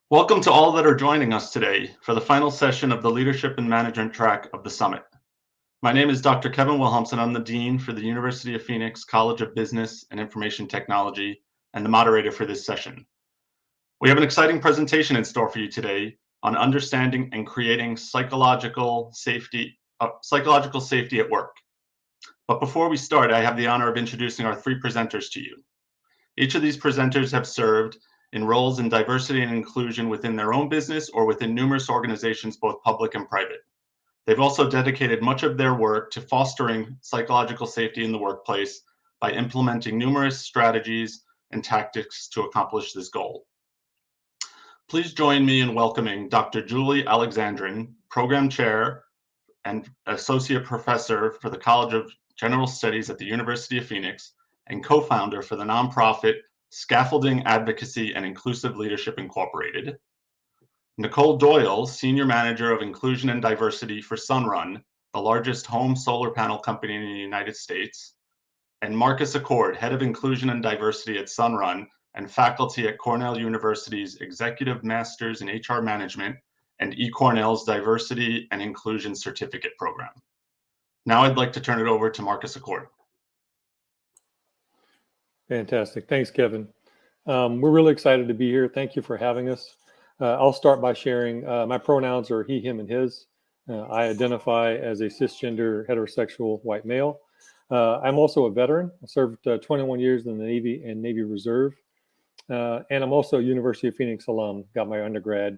Welcome to all that are joining us today for the final session of the Leadership and Management track of the Summit. My name is Dr. Kevin Wilhelmsen. I'm the Dean for the University of Phoenix College of Business and Information Technology and the moderator for this session. We have an exciting presentation in store for you today on understanding and creating psychological safety at work. But before we start, I have the honor of introducing our three presenters to you. Each of these presenters have served in roles in diversity and inclusion within their own business or within numerous organizations, both public and private. They've also dedicated much of their work to fostering psychological safety in the workplace by implementing numerous strategies and tactics to accomplish this goal. Please join me in welcoming Dr. Julie Alexandrin, Program Chair and Associate Professor for the College of General Studies at the University of Phoenix, and co-founder for the nonprofit Scaffolding Advocacy and Inclusive Leadership Incorporated. Nicolle Doyle, Senior Manager of Inclusion and Diversity for Sunrun, the largest home solar panel company in the United States. And Markus Accord, Head of Inclusion and Diversity at Sunrun and faculty at Cornell University's Executive Masters in HR Management and eCornell's Diversity and Inclusion Certificate Program. Now I'd like to turn it over to Markus Accord. Fantastic. Thanks, Kevin. We're really excited to be here. Thank you for having us. I'll start by sharing my pronouns are he, him, and his. I identify as a cisgender heterosexual white male. I'm also a veteran. I served 21 years in the Navy and Navy Reserve. And I'm also a University of Phoenix alum, got my undergrad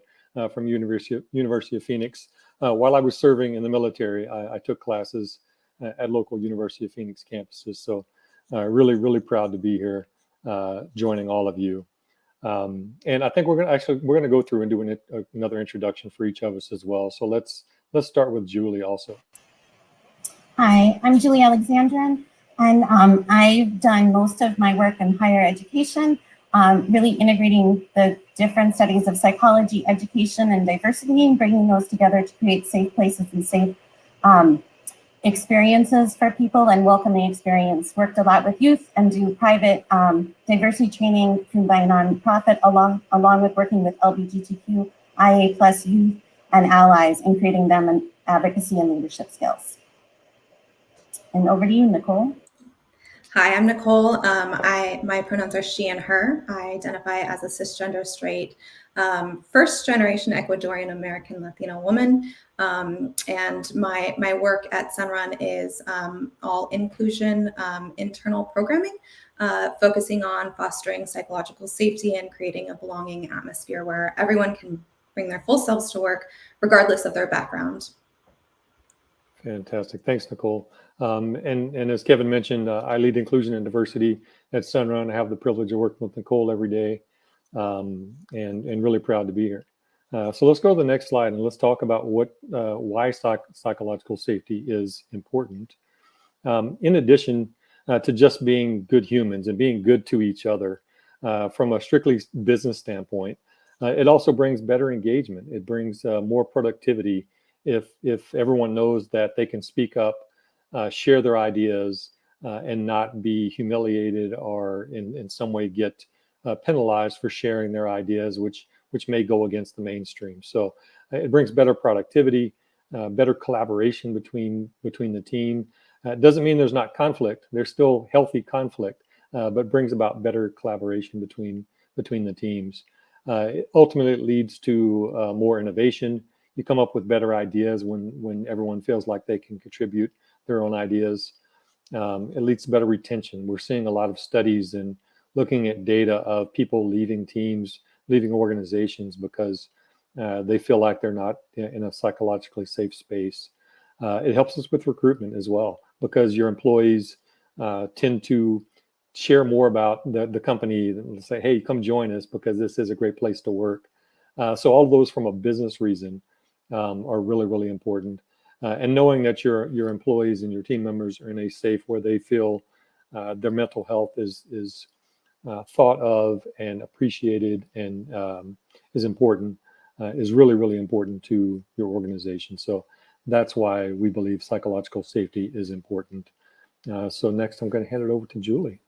from University of Phoenix. While I was serving in the military, I took classes at local University of Phoenix campuses. So really proud to be here joining all of you. And I think we're going to go through and do another introduction for each of us as well. So let's start with Julie also. Hi, I'm Julie Alexandrin, and I've done most of my work in higher education, really integrating the different studies of psychology, education, and diversity, and bringing those together to create safe places and safe experiences for people and welcoming experience. Worked a lot with youth and do private diversity training through my nonprofit, along with working with LGBTQIA+ youth and allies in creating them in advocacy and leadership skills. And over to you, Nicolle. Hi, I'm Nicolle. My pronouns are she and her. I identify as a cisgender straight, first-generation Ecuadorian American Latino woman. And my work at Sunrun is all inclusion, internal programming, focusing on fostering psychological safety and creating a belonging atmosphere where everyone can bring their full selves to work, regardless of their background. Fantastic. Thanks, Nicolle. And as Kevin mentioned, I lead inclusion and diversity at Sunrun. I have the privilege of working with Nicolle every day, and really proud to be here. So let's go to the next slide and let's talk about why psychological safety is important. In addition to just being good humans and being good to each other, from a strictly business standpoint, it also brings better engagement. It brings more productivity if everyone knows that they can speak up, share their ideas, and not be humiliated or in some way get penalized for sharing their ideas, which may go against the mainstream. So it brings better productivity, better collaboration between the team. It doesn't mean there's not conflict. There's still healthy conflict, but brings about better collaboration between the teams. Ultimately, it leads to more innovation. You come up with better ideas when everyone feels like they can contribute their own ideas. It leads to better retention. We're seeing a lot of studies and looking at data of people leaving teams, leaving organizations because they feel like they're not in a psychologically safe space. It helps us with recruitment as well because your employees tend to share more about the company and say, hey, come join us because this is a great place to work. So all of those from a business reason are really important. And knowing that your employees and your team members are in a safe where they feel their mental health is thought of and appreciated and is important is really important to your organization. So that's why we believe psychological safety is important. So next, I'm going to hand it over to Julie.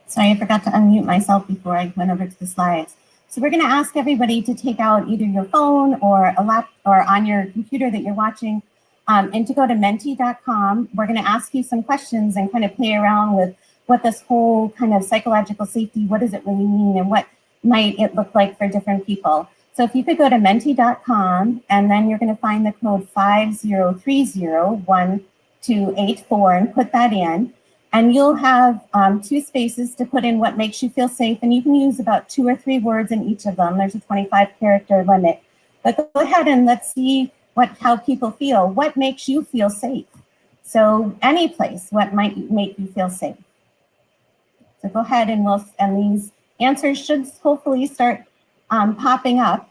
Sorry, I forgot to unmute myself before I went over to the slides. So we're going to ask everybody to take out either your phone or a laptop or on your computer that you're watching, and to go to menti.com. We're going to ask you some questions and kind of play around with what this whole kind of psychological safety, what does it really mean, and what might it look like for different people. So if you could go to menti.com, and then you're going to find the code 50301284 and put that in. And you'll have 2 spaces to put in what makes you feel safe. And you can use about 2 or 3 words in each of them. There's a 25-character limit. But go ahead and let's see how people feel. What makes you feel safe? So any place, what might make you feel safe? So go ahead and these answers should hopefully start popping up.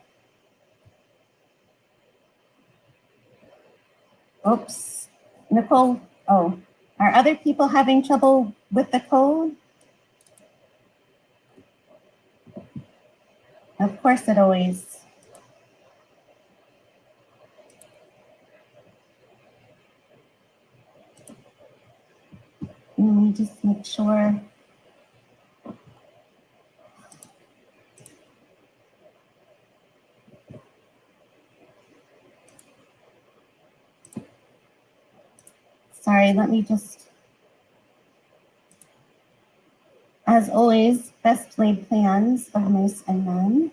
Oops, Nicole, oh. Are other people having trouble with the code? Of course it always. Let me just make sure. Sorry, let me just. As always, best laid plans of mice and men.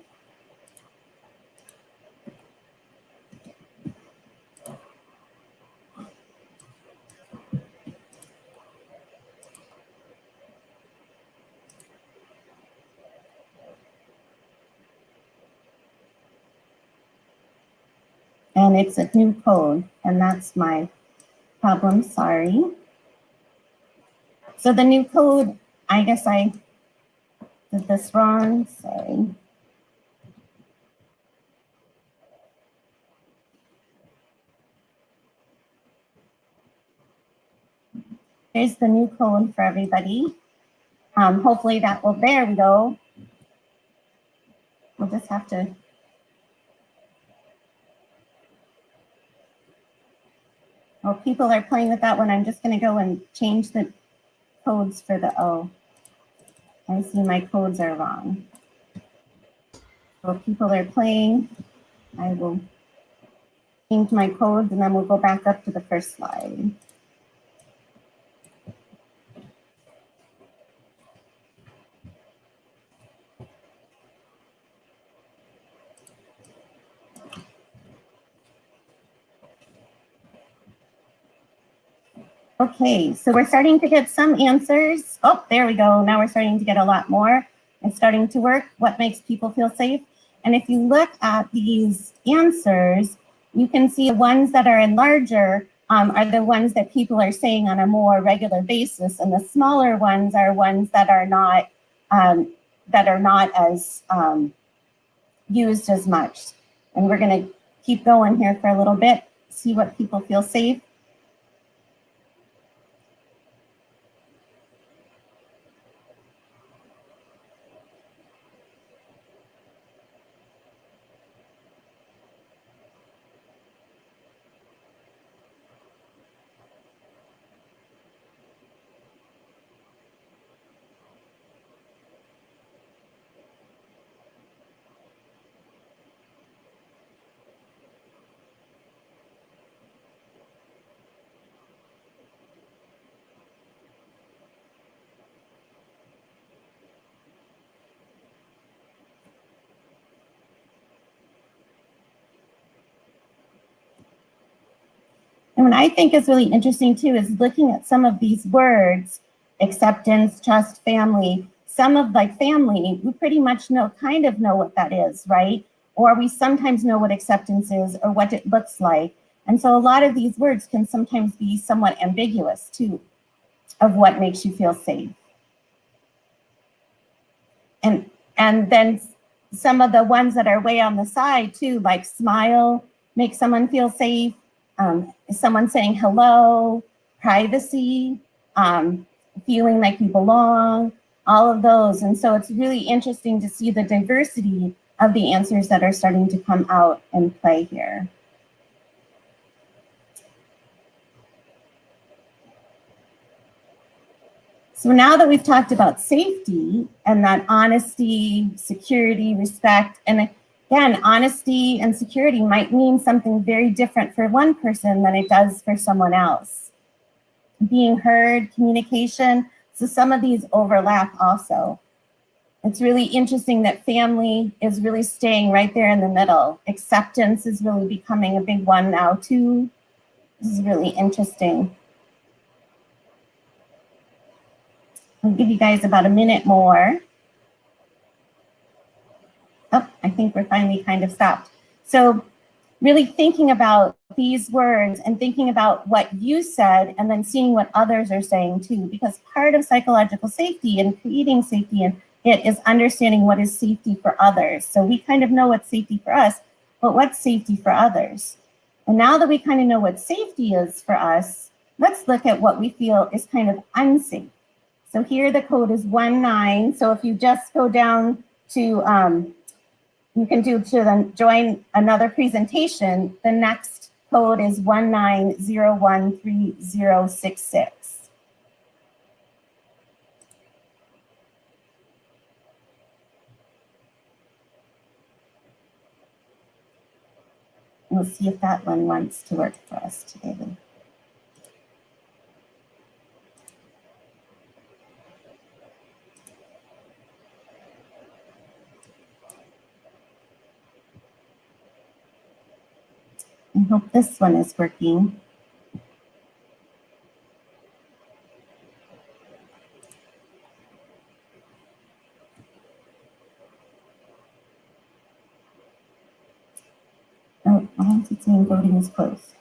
And it's a new code, and that's my problem, sorry. So the new code, I guess I did this wrong, sorry. Here's the new code for everybody. Hopefully that will, there we go. We'll just have to. While people are playing with that one, I'm just going to go and change the codes for the O. I see my codes are wrong. While people are playing, I will change my codes and then we'll go back up to the first slide. Okay, so we're starting to get some answers. Oh, there we go. Now we're starting to get a lot more. It's starting to work. What makes people feel safe? And if you look at these answers, you can see the ones that are in larger are the ones that people are saying on a more regular basis, and the smaller ones are ones that are not as used as much. And we're going to keep going here for a little bit, see what people feel safe. And what I think is really interesting too is looking at some of these words, acceptance, trust, family. Some of like family, we pretty much kind of know what that is, right? Or we sometimes know what acceptance is or what it looks like. And so a lot of these words can sometimes be somewhat ambiguous too, of what makes you feel safe. And then some of the ones that are way on the side too, like smile, make someone feel safe. Someone saying hello, privacy, feeling like you belong, all of those. And so it's really interesting to see the diversity of the answers that are starting to come out and play here. So now that we've talked about safety and that honesty, security, respect, and again, honesty and security might mean something very different for one person than it does for someone else. Being heard, communication, so some of these overlap also. It's really interesting that family is really staying right there in the middle. Acceptance is really becoming a big one now too. This is really interesting. I'll give you guys about a minute more. Oh, I think we're finally kind of stopped. So really thinking about these words and thinking about what you said and then seeing what others are saying too, because part of psychological safety and creating safety in it is understanding what is safety for others. So we kind of know what's safety for us, but what's safety for others? And now that we kind of know what safety is for us, let's look at what we feel is kind of unsafe. So here the code is 19. So if you just go down to, you can do to then join another presentation, the next code is 19013066. We'll see if that one wants to work for us today. I hope this one is working. Oh, why is it saying voting is closed?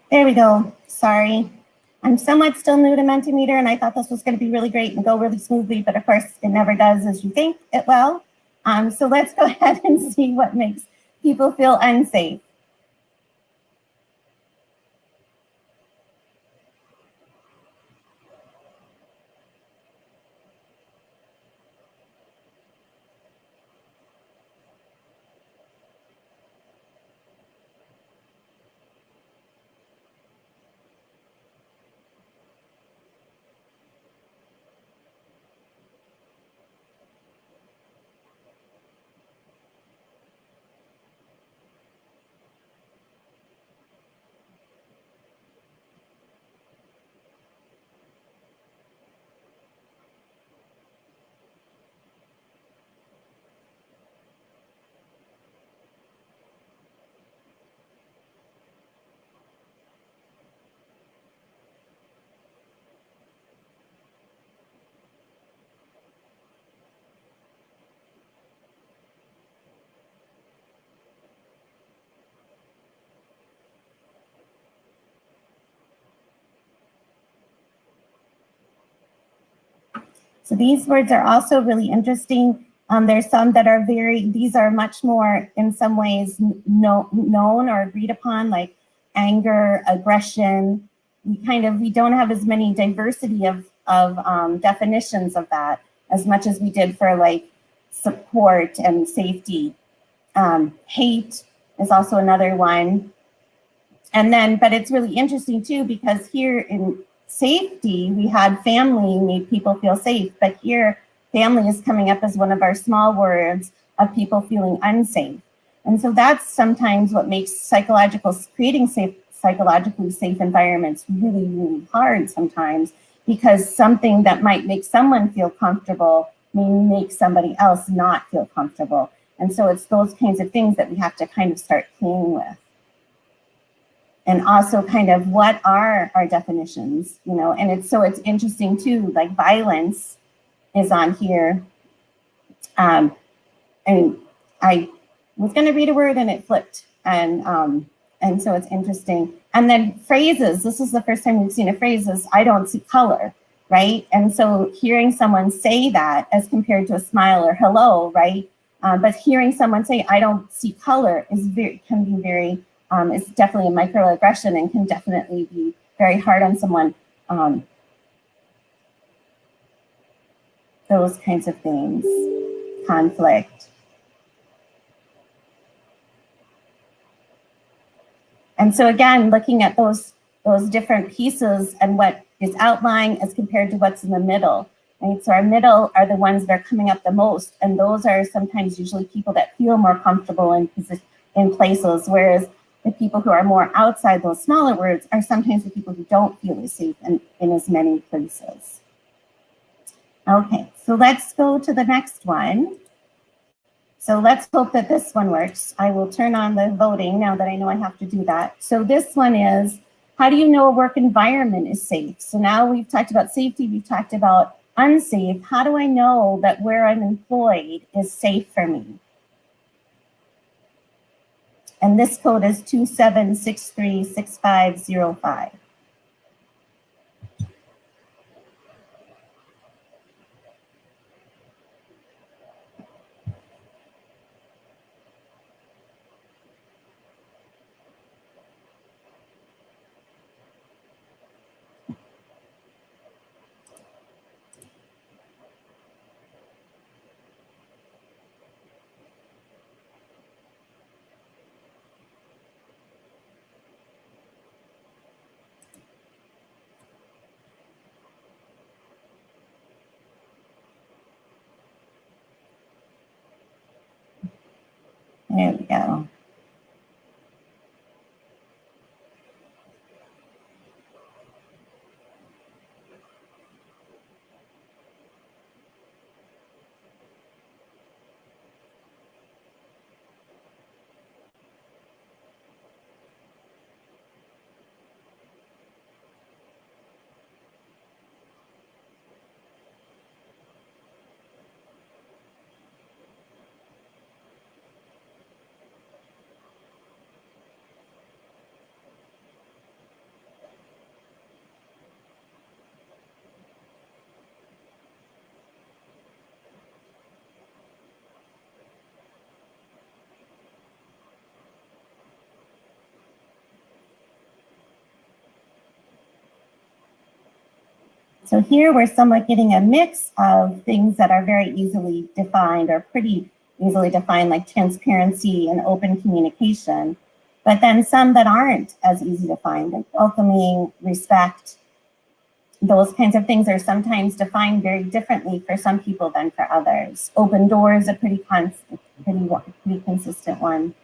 There we go. Sorry. I'm somewhat still new to Mentimeter, and I thought this was going to be really great and go really smoothly, but of course it never does as you think it will. So let's go ahead and see what makes people feel unsafe. So these words are also really interesting. There's some that are these are much more in some ways known or agreed upon, like anger, aggression. We don't have as many diversity of definitions of that as much as we did for like support and safety. Hate is also another one. And then, but it's really interesting too, because here in safety, we had family made people feel safe, but here family is coming up as one of our small words of people feeling unsafe. And so that's sometimes what makes creating psychologically safe environments really, really hard sometimes, because something that might make someone feel comfortable may make somebody else not feel comfortable. And so it's those kinds of things that we have to kind of start playing with. And also kind of what are our definitions, you know, and it's interesting too, like violence is on here. And I was gonna read a word and it flipped. And so it's interesting. And then phrases, this is the first time we've seen a phrase is, I don't see color, right? And so hearing someone say that as compared to a smile or hello, right? But hearing someone say, I don't see color can be very is definitely a microaggression and can definitely be very hard on someone. Those kinds of things, conflict. And so again, looking at those different pieces and what is outlying as compared to what's in the middle, right? So our middle are the ones that are coming up the most, and those are sometimes usually people that feel more comfortable in places, whereas the people who are more outside those smaller words are sometimes the people who don't feel as safe in as many places. Okay, so let's go to the next one. So let's hope that this one works. I will turn on the voting now that I know I have to do that. So this one is, how do you know a work environment is safe? So now we've talked about safety, we've talked about unsafe. How do I know that where I'm employed is safe for me? And this code is 27636505. There we go. So here we're somewhat getting a mix of things that are very easily defined or pretty easily defined, like transparency and open communication, but then some that aren't as easy to find, like welcoming, respect. Those kinds of things are sometimes defined very differently for some people than for others. Open doors is a pretty consistent one.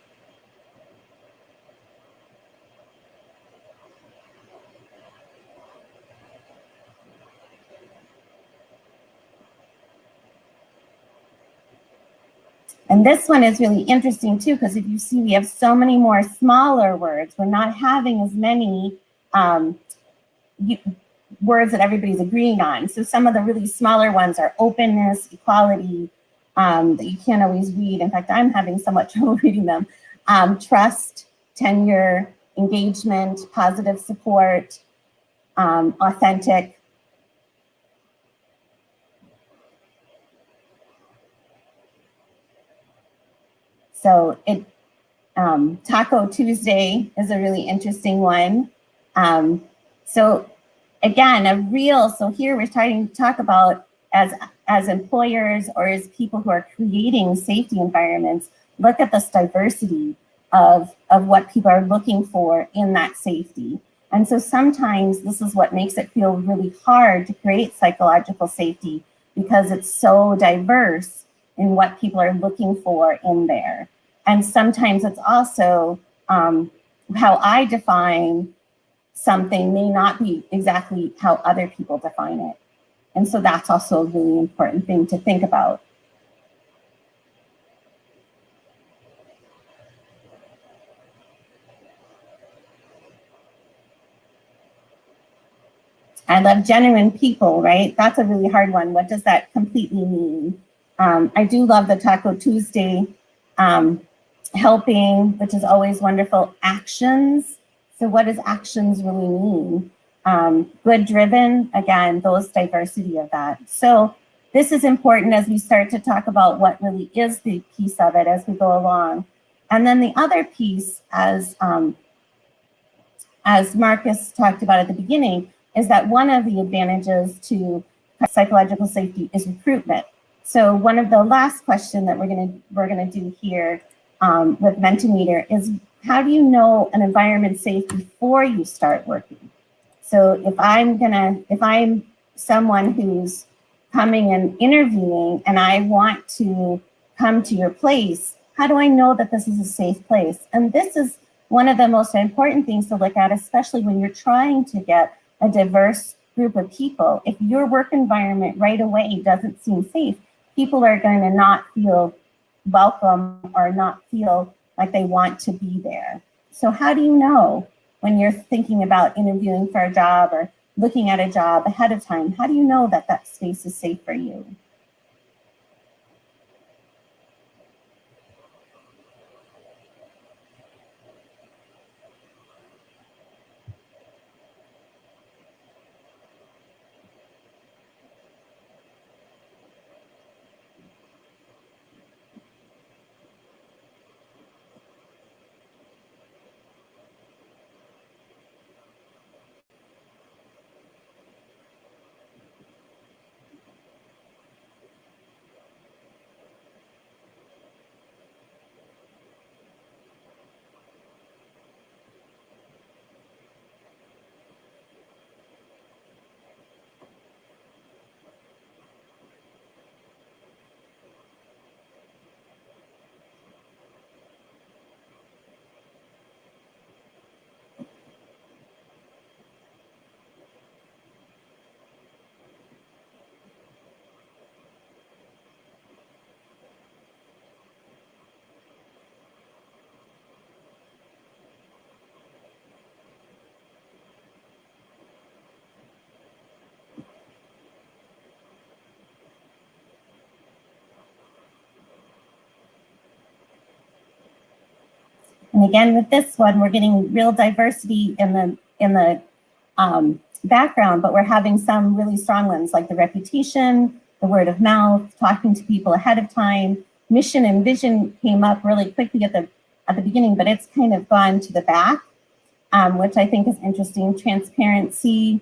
And this one is really interesting too, because if you see, we have so many more smaller words. We're not having as many words that everybody's agreeing on. So some of the really smaller ones are openness, equality, that you can't always read. In fact, I'm having somewhat trouble reading them. Trust, tenure, engagement, positive support, authentic. So Taco Tuesday is a really interesting one. So again, so here we're starting to talk about as employers or as people who are creating safety environments, look at this diversity of what people are looking for in that safety. And so sometimes this is what makes it feel really hard to create psychological safety, because it's so diverse in what people are looking for in there. And sometimes it's also how I define something may not be exactly how other people define it. And so that's also a really important thing to think about. I love genuine people, right? That's a really hard one. What does that completely mean? I do love the Taco Tuesday helping, which is always wonderful. Actions. So what does actions really mean? Good driven, again, those diversity of that. So this is important as we start to talk about what really is the piece of it as we go along. And then the other piece, as Markus talked about at the beginning, is that one of the advantages to psychological safety is recruitment. So one of the last questions that we're gonna do here with Mentimeter is, how do you know an environment's safe before you start working? So if I'm someone who's coming and interviewing and I want to come to your place, how do I know that this is a safe place? And this is one of the most important things to look at, especially when you're trying to get a diverse group of people. If your work environment right away doesn't seem safe, people are going to not feel welcome or not feel like they want to be there. So how do you know when you're thinking about interviewing for a job or looking at a job ahead of time? How do you know that that space is safe for you? And again, with this one, we're getting real diversity in the background, but we're having some really strong ones like the reputation, the word of mouth, talking to people ahead of time. Mission and vision came up really quickly at the beginning, but it's kind of gone to the back, which I think is interesting. Transparency,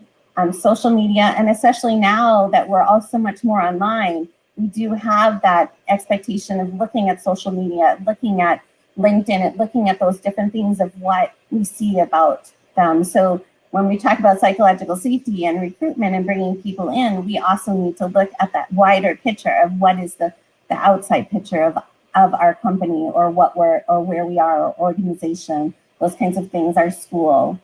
social media, and especially now that we're all so much more online, we do have that expectation of looking at social media, looking at LinkedIn, and looking at those different things of what we see about them. So when we talk about psychological safety and recruitment and bringing people in, we also need to look at that wider picture of what is the outside picture of our company or where we are, our organization, those kinds of things, our school.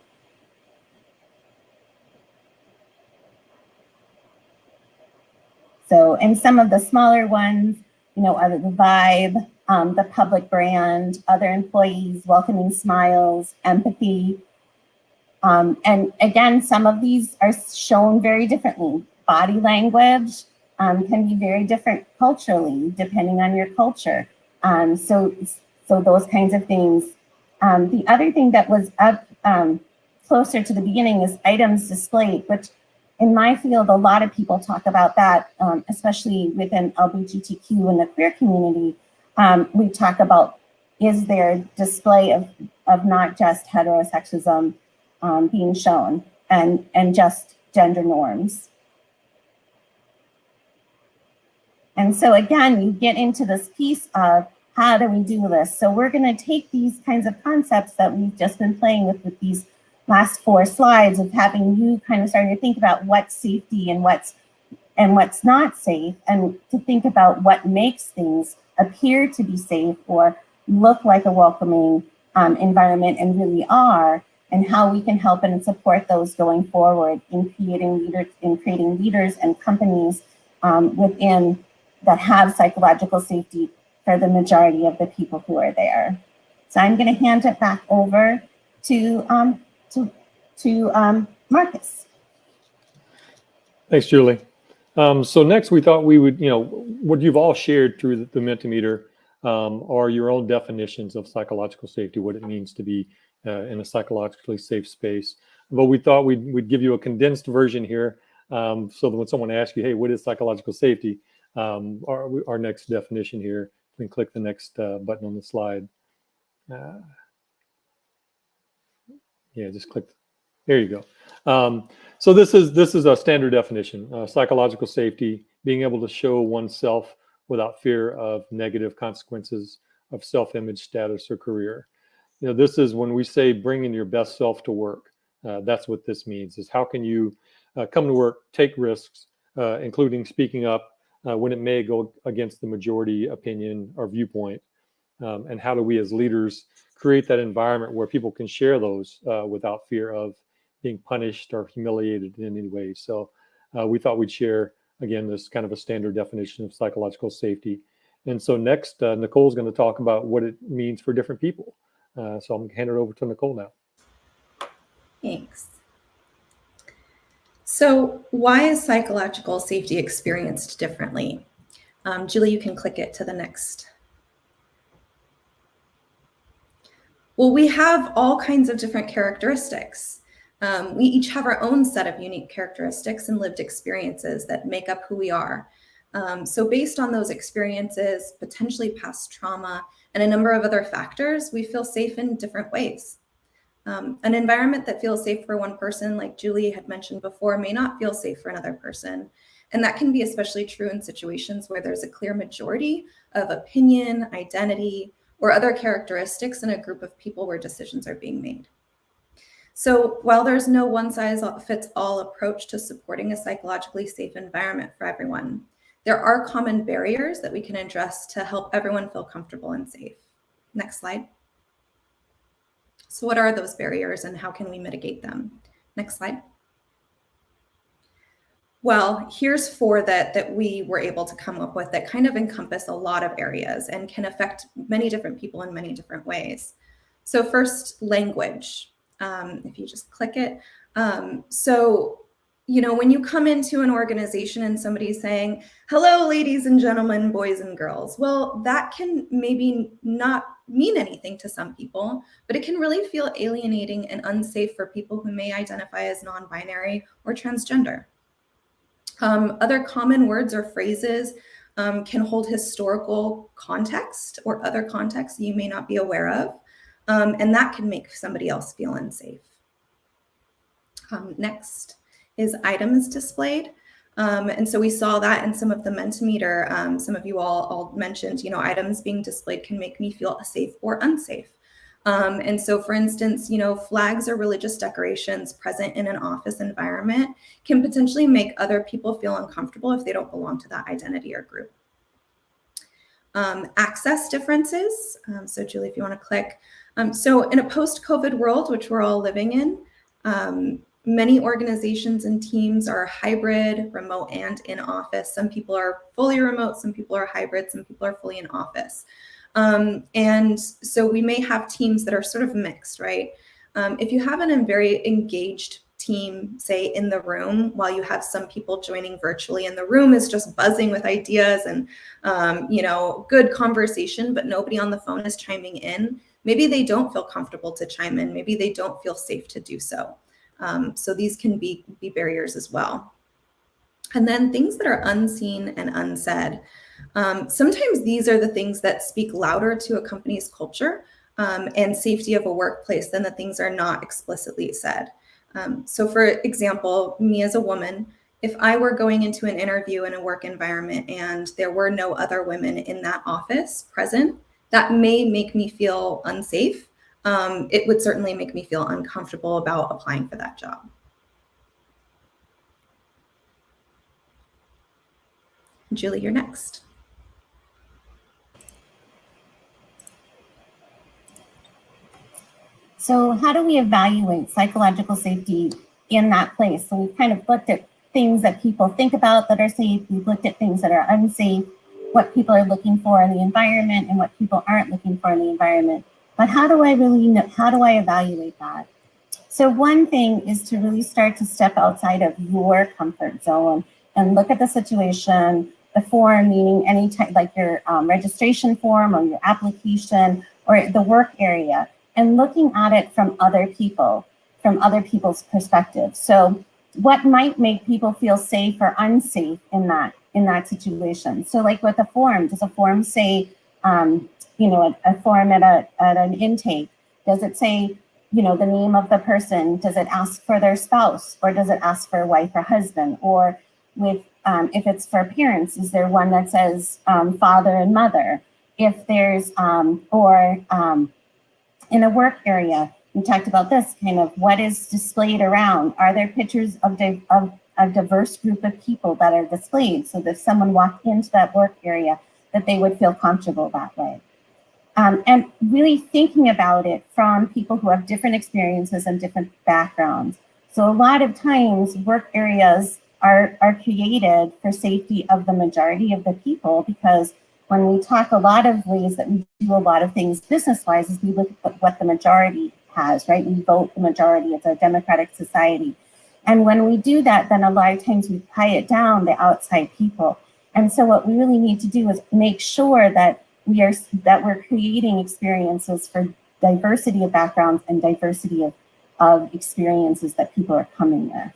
So, and some of the smaller ones, you know, are the vibe, the public brand, other employees, welcoming smiles, empathy. And again, some of these are shown very differently. Body language can be very different culturally, depending on your culture. So those kinds of things. The other thing that was up closer to the beginning is items displayed, which in my field, a lot of people talk about that, especially within LGBTQ and the queer community. We talk about, is there display of not just heterosexism being shown and just gender norms. And so again, you get into this piece of how do we do this? So we're gonna take these kinds of concepts that we've just been playing with these last 4 slides of having you kind of starting to think about what's safety and what's not safe, and to think about what makes things appear to be safe or look like a welcoming environment and really are, and how we can help and support those going forward in creating leaders and companies within that have psychological safety for the majority of the people who are there. So I'm going to hand it back over to Markus. Thanks, Julie. So next, we thought we would, what you've all shared through the Mentimeter are your own definitions of psychological safety, what it means to be in a psychologically safe space. But we thought we'd give you a condensed version here, so that when someone asks you, hey, what is psychological safety? Our next definition here, you can click the next button on the slide. Yeah, just click. There you go. So this is a standard definition. Psychological safety, being able to show oneself without fear of negative consequences of self-image, status, or career. You know, this is when we say bringing your best self to work. That's what this means, is how can you come to work, take risks, including speaking up when it may go against the majority opinion or viewpoint. And how do we as leaders create that environment where people can share those without fear of being punished or humiliated in any way. So we thought we'd share, again, this kind of a standard definition of psychological safety. And so next, Nicole's going to talk about what it means for different people. So I'm going to hand it over to Nicolle now. Thanks. So why is psychological safety experienced differently? Julie, you can click it to the next. Well, we have all kinds of different characteristics. We each have our own set of unique characteristics and lived experiences that make up who we are. So based on those experiences, potentially past trauma, and a number of other factors, we feel safe in different ways. An environment that feels safe for one person, like Julie had mentioned before, may not feel safe for another person. And that can be especially true in situations where there's a clear majority of opinion, identity, or other characteristics in a group of people where decisions are being made. So while there's no one-size-fits-all approach to supporting a psychologically safe environment for everyone, there are common barriers that we can address to help everyone feel comfortable and safe. Next slide. So what are those barriers and how can we mitigate them? Next slide. Well, here's 4 that we were able to come up with that kind of encompass a lot of areas and can affect many different people in many different ways. So first, language. If you just click it. So, you know, when you come into an organization and somebody's saying, hello, ladies and gentlemen, boys and girls, well, that can maybe not mean anything to some people, but it can really feel alienating and unsafe for people who may identify as non-binary or transgender. Other common words or phrases can hold historical context or other contexts you may not be aware of, and that can make somebody else feel unsafe. Next is items displayed. And so we saw that in some of the Mentimeter. Some of you all mentioned, you know, items being displayed can make me feel safe or unsafe. And so, for instance, you know, flags or religious decorations present in an office environment can potentially make other people feel uncomfortable if they don't belong to that identity or group. Access differences. So Julie, if you want to click. So in a post-COVID world, which we're all living in, many organizations and teams are hybrid, remote, and in office. Some people are fully remote, some people are hybrid, some people are fully in office. And so we may have teams that are sort of mixed, right? If you have a very engaged team, say in the room, while you have some people joining virtually and the room is just buzzing with ideas and, you know, good conversation, but nobody on the phone is chiming in, maybe they don't feel comfortable to chime in. Maybe they don't feel safe to do so. So these can be barriers as well. And then things that are unseen and unsaid. Sometimes these are the things that speak louder to a company's culture and safety of a workplace than the things are not explicitly said. So for example, me as a woman, if I were going into an interview in a work environment and there were no other women in that office present, that may make me feel unsafe. It would certainly make me feel uncomfortable about applying for that job. Julie, you're next. So how do we evaluate psychological safety in that place? So we've kind of looked at things that people think about that are safe. We've looked at things that are unsafe, what people are looking for in the environment and what people aren't looking for in the environment. But how do I really know, how do I evaluate that? So one thing is to really start to step outside of your comfort zone and look at the situation, the form, meaning any type, like your registration form or your application or the work area, and looking at it from other people, from other people's perspective. So what might make people feel safe or unsafe in that situation? So like with a form, does a form say, a form at an intake? Does it say, the name of the person? Does it ask for their spouse, or does it ask for wife or husband? Or with if it's for parents, is there one that says father and mother? If there's in a work area, we talked about this kind of what is displayed around. Are there pictures of a diverse group of people that are displayed, so that if someone walked into that work area, that they would feel comfortable that way? And really thinking about it from people who have different experiences and different backgrounds. So a lot of times work areas are created for safety of the majority of the people, because when we talk a lot of ways that we do a lot of things business-wise is we look at what the majority has, right? We vote the majority. It's a democratic society. And when we do that, then a lot of times we quiet down the outside people. And so what we really need to do is make sure that we're creating experiences for diversity of backgrounds and diversity of experiences that people are coming with.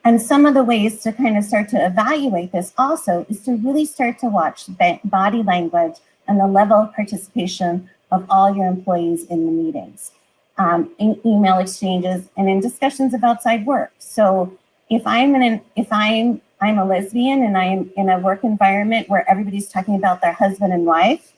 And some of the ways to kind of start to evaluate this also is to really start to watch body language and the level of participation of all your employees in the meetings, in email exchanges, and in discussions of outside work. So if I'm a lesbian and I'm in a work environment where everybody's talking about their husband and wife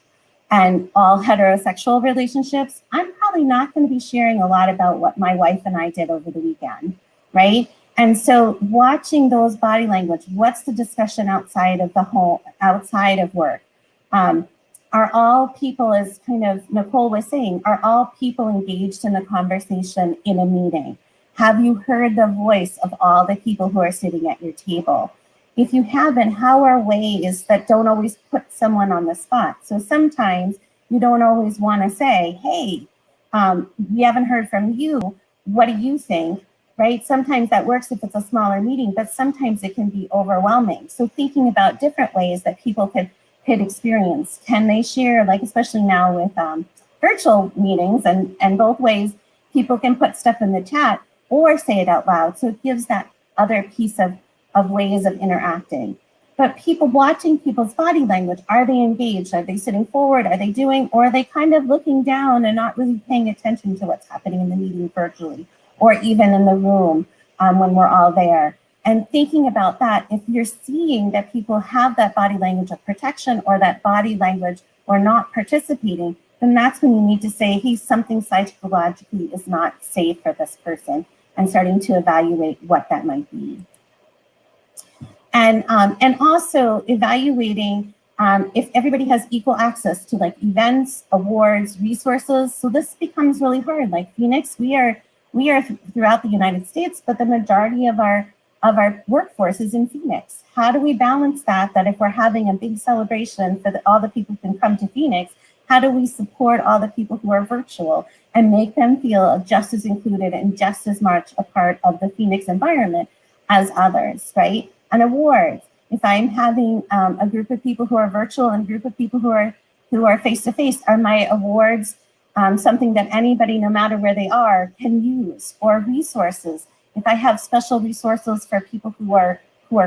and all heterosexual relationships, I'm probably not going to be sharing a lot about what my wife and I did over the weekend, right? And so watching those body language, what's the discussion outside of the home, outside of work? Are all people, as kind of Nicolle was saying, are all people engaged in the conversation in a meeting? Have you heard the voice of all the people who are sitting at your table? If you haven't, how are ways that don't always put someone on the spot? So sometimes you don't always want to say, hey, we haven't heard from you. What do you think? Right? Sometimes that works if it's a smaller meeting, but sometimes it can be overwhelming. So thinking about different ways that people could experience. Can they share, like especially now with virtual meetings and both ways, people can put stuff in the chat or say it out loud. So it gives that other piece of ways of interacting. But people watching people's body language, are they engaged? Are they sitting forward? Are they doing, or are they kind of looking down and not really paying attention to what's happening in the meeting virtually, or even in the room when we're all there? And thinking about that, if you're seeing that people have that body language of protection or that body language or not participating, then that's when you need to say, hey, something psychologically is not safe for this person, and starting to evaluate what that might be. And also evaluating if everybody has equal access to like events, awards, resources. So this becomes really hard. Like Phoenix, we are throughout the United States, but the majority of our workforce is in Phoenix. How do we balance that if we're having a big celebration for all the people who can come to Phoenix, how do we support all the people who are virtual and make them feel just as included and just as much a part of the Phoenix environment as others, right? And awards. If I'm having a group of people who are virtual and a group of people who are face-to-face, are my awards something that anybody, no matter where they are, can use? Or resources. If I have special resources for people who are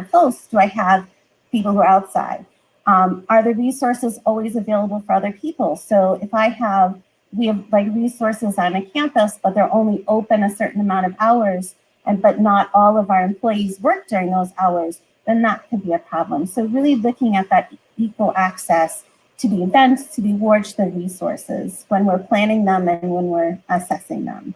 close, do I have people who are outside? Are the resources always available for other people? So if we have like resources on a campus, but they're only open a certain amount of hours, but not all of our employees work during those hours, then that could be a problem. So really looking at that equal access to the events, to the awards, to the resources when we're planning them and when we're assessing them.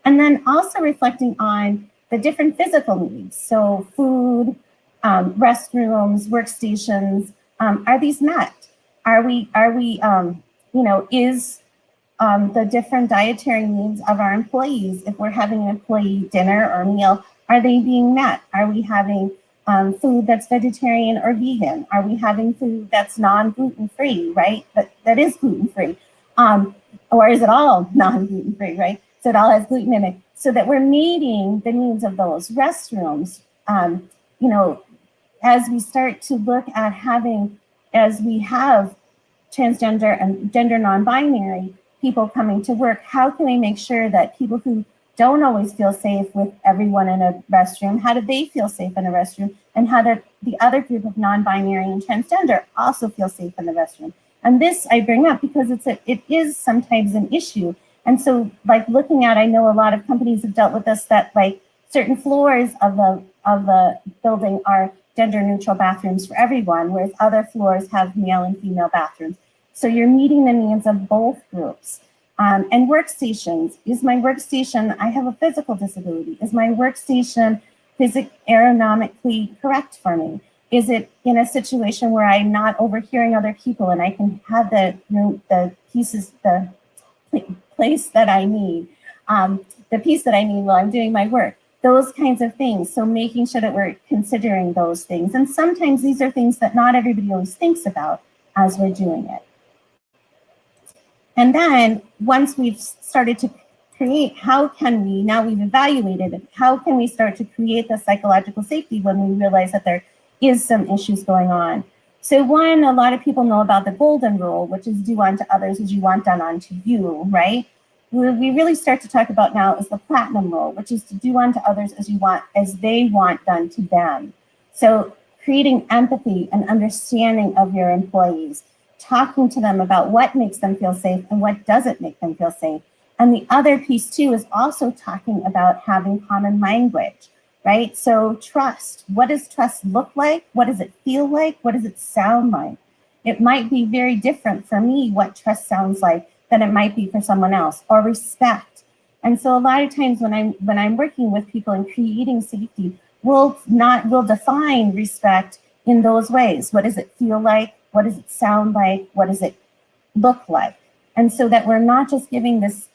And then also reflecting on the different physical needs. So food, restrooms, workstations, are these met? Is the different dietary needs of our employees, if we're having an employee dinner or meal, are they being met? Are we having food that's vegetarian or vegan? Are we having food that's non-gluten-free, right? That is gluten-free. Or is it all non-gluten-free, right? So it all has gluten in it, so that we're meeting the needs of those restrooms. As we start to look at as we have transgender and gender non-binary people coming to work, how can we make sure that people who don't always feel safe with everyone in a restroom. How do they feel safe in a restroom? And how do the other group of non-binary and transgender also feel safe in the restroom? And this I bring up because it is sometimes an issue. And so like looking at, I know a lot of companies have dealt with this, that like certain floors of the building are gender neutral bathrooms for everyone, whereas other floors have male and female bathrooms. So you're meeting the needs of both groups. And workstations. Is my workstation, I have a physical disability. Is my workstation aeronomically correct for me? Is it in a situation where I'm not overhearing other people and I can have the pieces, the place that I need, the piece that I need while I'm doing my work? Those kinds of things. So making sure that we're considering those things. And sometimes these are things that not everybody always thinks about as we're doing it. And then once we've started to create, how can we, now we've evaluated it, how can we start to create the psychological safety when we realize that there is some issues going on? So one, a lot of people know about the golden rule, which is do unto others as you want done unto you, right? What we really start to talk about now is the platinum rule, which is to do unto others as they want done to them. So creating empathy and understanding of your employees, talking to them about what makes them feel safe and what doesn't make them feel safe. And the other piece too is also talking about having common language, right? So trust, what does trust look like? What does it feel like? What does it sound like? It might be very different for me what trust sounds like than it might be for someone else, or respect. And so a lot of times when I'm working with people and creating safety, we'll define respect in those ways. What does it feel like? What does it sound like? What does it look like? And so that we're not just giving this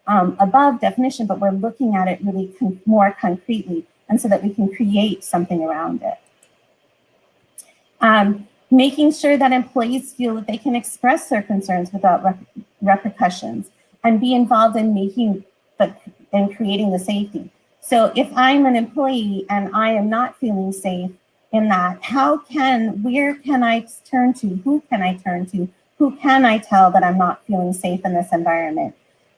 above definition, but we're looking at it really more concretely, and so that we can create something around it. Making sure that employees feel that they can express their concerns without repercussions and be involved in creating the safety. So if I'm an employee and I am not feeling safe in that, where can I turn to? Who can I turn to? Who can I tell that I'm not feeling safe in this environment?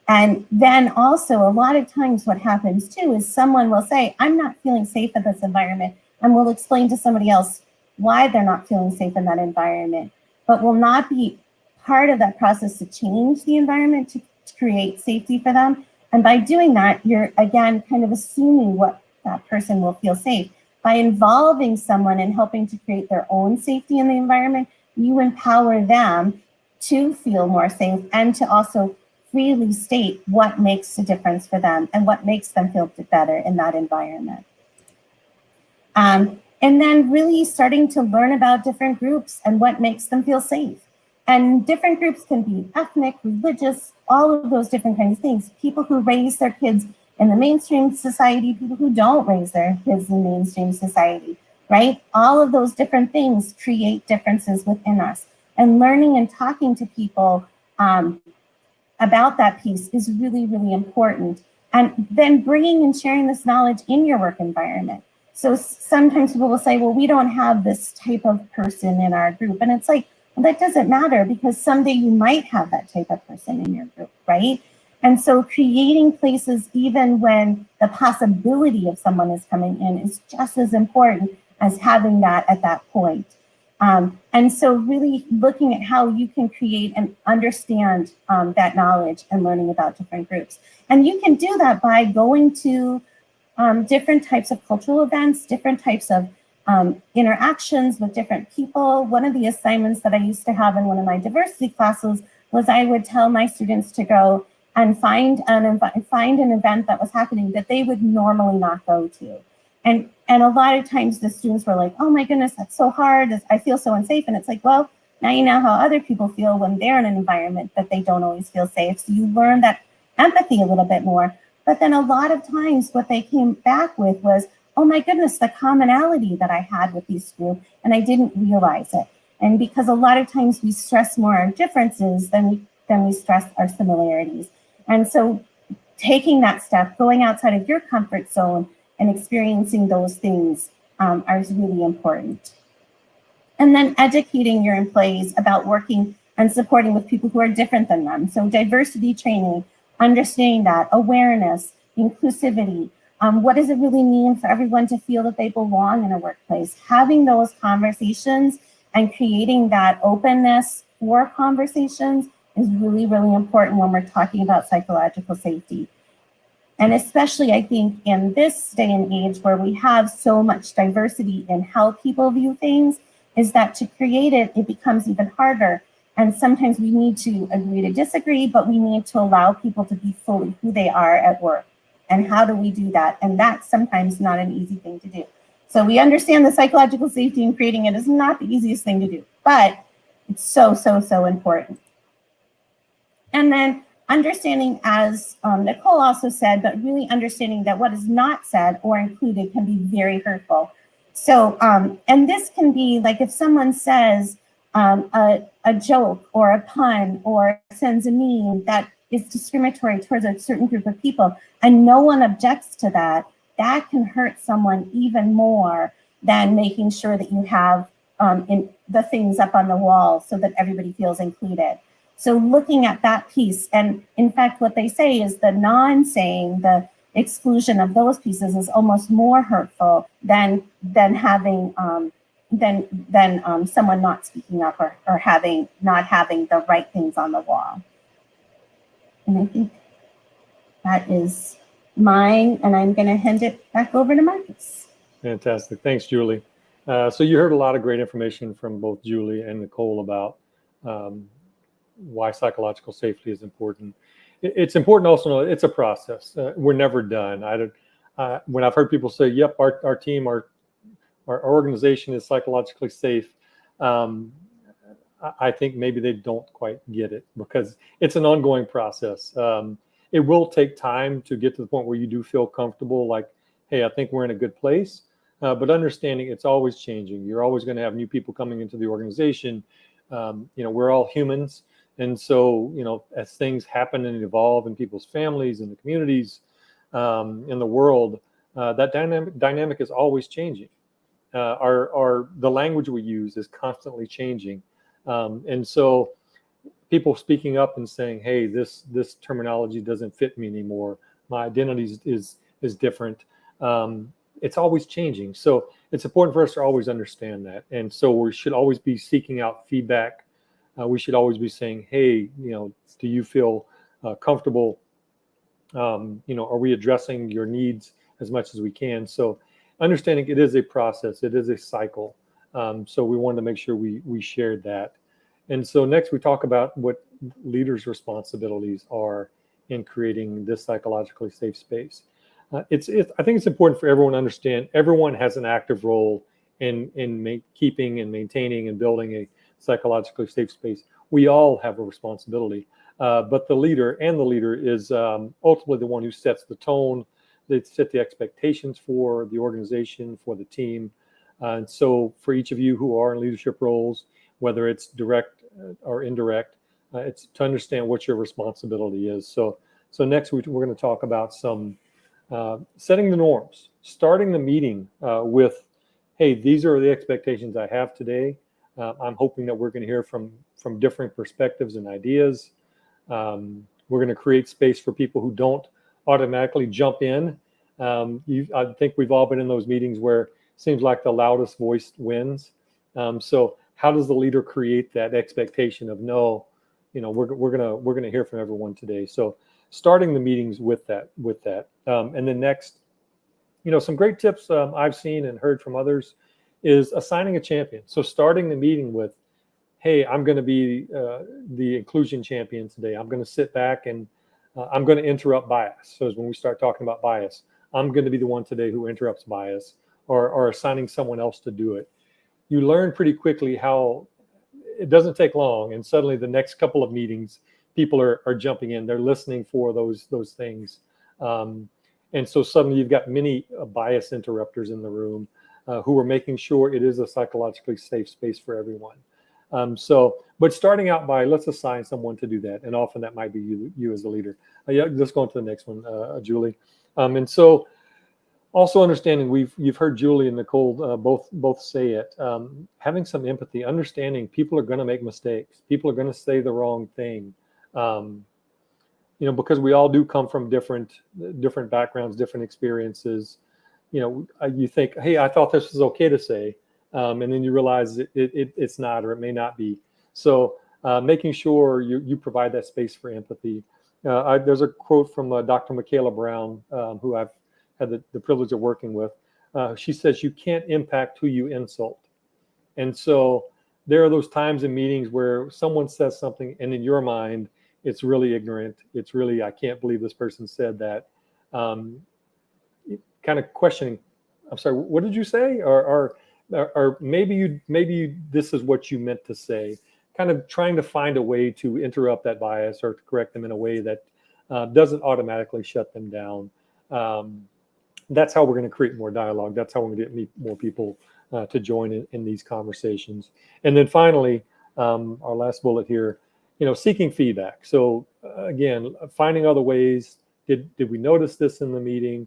And then also a lot of times what happens too is someone will say, I'm not feeling safe in this environment, and will explain to somebody else why they're not feeling safe in that environment, but will not be part of that process to change the environment to create safety for them. And by doing that, you're again kind of assuming what that person will feel safe. By involving someone and helping to create their own safety in the environment, you empower them to feel more safe and to also freely state what makes a difference for them and what makes them feel better in that environment. And then really starting to learn about different groups and what makes them feel safe. And different groups can be ethnic, religious, all of those different kinds of things. People who raise their kids in the mainstream society, people who don't raise their kids in mainstream society, right? All of those different things create differences within us. And learning and talking to people about that piece is really, really important. And then bringing and sharing this knowledge in your work environment. So sometimes people will say, well, we don't have this type of person in our group. And it's like, well, that doesn't matter, because someday you might have that type of person in your group, right? And so creating places, even when the possibility of someone is coming in, is just as important as having that at that point. And so really looking at how you can create and understand that knowledge and learning about different groups. And you can do that by going to different types of cultural events, different types of interactions with different people. One of the assignments that I used to have in one of my diversity classes was I would tell my students to go and find an event that was happening that they would normally not go to. And a lot of times the students were like, oh my goodness, that's so hard. I feel so unsafe. And it's like, well, now you know how other people feel when they're in an environment that they don't always feel safe. So you learn that empathy a little bit more. But then a lot of times what they came back with was, oh my goodness, the commonality that I had with these group, and I didn't realize it. And because a lot of times we stress more our differences than we stress our similarities. And so taking that step, going outside of your comfort zone and experiencing those things are really important. And then educating your employees about working and supporting with people who are different than them. So diversity training, understanding that, awareness, inclusivity. What does it really mean for everyone to feel that they belong in a workplace? Having those conversations and creating that openness for conversations is really, really important when we're talking about psychological safety. And especially, I think, in this day and age where we have so much diversity in how people view things, is that to create it, it becomes even harder. And sometimes we need to agree to disagree, but we need to allow people to be fully who they are at work. And how do we do that? And that's sometimes not an easy thing to do. So we understand the psychological safety in creating it is not the easiest thing to do, but it's so, so, so important. And then understanding, as Nicolle also said, but really understanding that what is not said or included can be very hurtful. So, and this can be like if someone says a joke or a pun or sends a meme that is discriminatory towards a certain group of people, and no one objects to that, that can hurt someone even more than making sure that you have in the things up on the wall so that everybody feels included. So looking at that piece, and in fact, what they say is the non-saying, the exclusion of those pieces is almost more hurtful than having someone not speaking up or not having the right things on the wall. And I think that is mine, and I'm going to hand it back over to Markus. Fantastic. Thanks, Julie. So you heard a lot of great information from both Julie and Nicolle about why psychological safety is important. It's important also to know it's a process. We're never done. When I've heard people say, yep, our team, our organization is psychologically safe, I think maybe they don't quite get it because it's an ongoing process. It will take time to get to the point where you do feel comfortable, like, hey, I think we're in a good place. But understanding it's always changing. You're always going to have new people coming into the organization. We're all humans. And so, as things happen and evolve in people's families and the communities, in the world, that dynamic is always changing. The language we use is constantly changing. And so people speaking up and saying, hey, this terminology doesn't fit me anymore. My identity is different. It's always changing. So it's important for us to always understand that. And so we should always be seeking out feedback. We should always be saying, hey, do you feel comfortable? Are we addressing your needs as much as we can? So understanding it is a process, it is a cycle. So we wanted to make sure we shared that. And so next we talk about what leaders' responsibilities are in creating this psychologically safe space. I think it's important for everyone to understand everyone has an active role in keeping and maintaining and building a psychologically safe space. We all have a responsibility, but the leader is ultimately the one who sets the tone. They set the expectations for the organization, for the team. And so for each of you who are in leadership roles, whether it's direct or indirect, it's to understand what your responsibility is. So next we're going to talk about some setting the norms, starting the meeting with, hey, these are the expectations I have today. I'm hoping that we're going to hear from different perspectives and ideas. We're going to create space for people who don't automatically jump in. I think we've all been in those meetings where it seems like the loudest voice wins. So how does the leader create that expectation of no, we're gonna hear from everyone today. So starting the meetings with that, and then next, some great tips I've seen and heard from others is assigning a champion. So starting the meeting with, hey, I'm going to be the inclusion champion today. I'm going to sit back and I'm going to interrupt bias. So when we start talking about bias, I'm going to be the one today who interrupts bias, or assigning someone else to do it. You learn pretty quickly how it doesn't take long, and suddenly the next couple of meetings, people are jumping in. They're listening for those things, and so suddenly you've got many bias interrupters in the room who are making sure it is a psychologically safe space for everyone. But starting out by, let's assign someone to do that, and often that might be you as the leader. Let's go on to the next one, Julie. And so also understanding, you've heard Julie and Nicolle both say it, having some empathy, understanding people are going to make mistakes. People are going to say the wrong thing. because we all do come from different backgrounds, different experiences. You think, hey, I thought this was okay to say, and then you realize it's not, or it may not be. So making sure you provide that space for empathy. There's a quote from Dr. Michaela Brown, who I've had the privilege of working with. She says, "You can't impact who you insult." And so there are those times in meetings where someone says something, and in your mind, it's really ignorant. It's really, I can't believe this person said that. Kind of questioning, I'm sorry, what did you say? Or maybe this is what you meant to say. Kind of trying to find a way to interrupt that bias or to correct them in a way that doesn't automatically shut them down. That's how we're going to create more dialogue. That's how we're going to get more people to join in these conversations. And then finally, our last bullet here, seeking feedback. So again, finding other ways. Did we notice this in the meeting?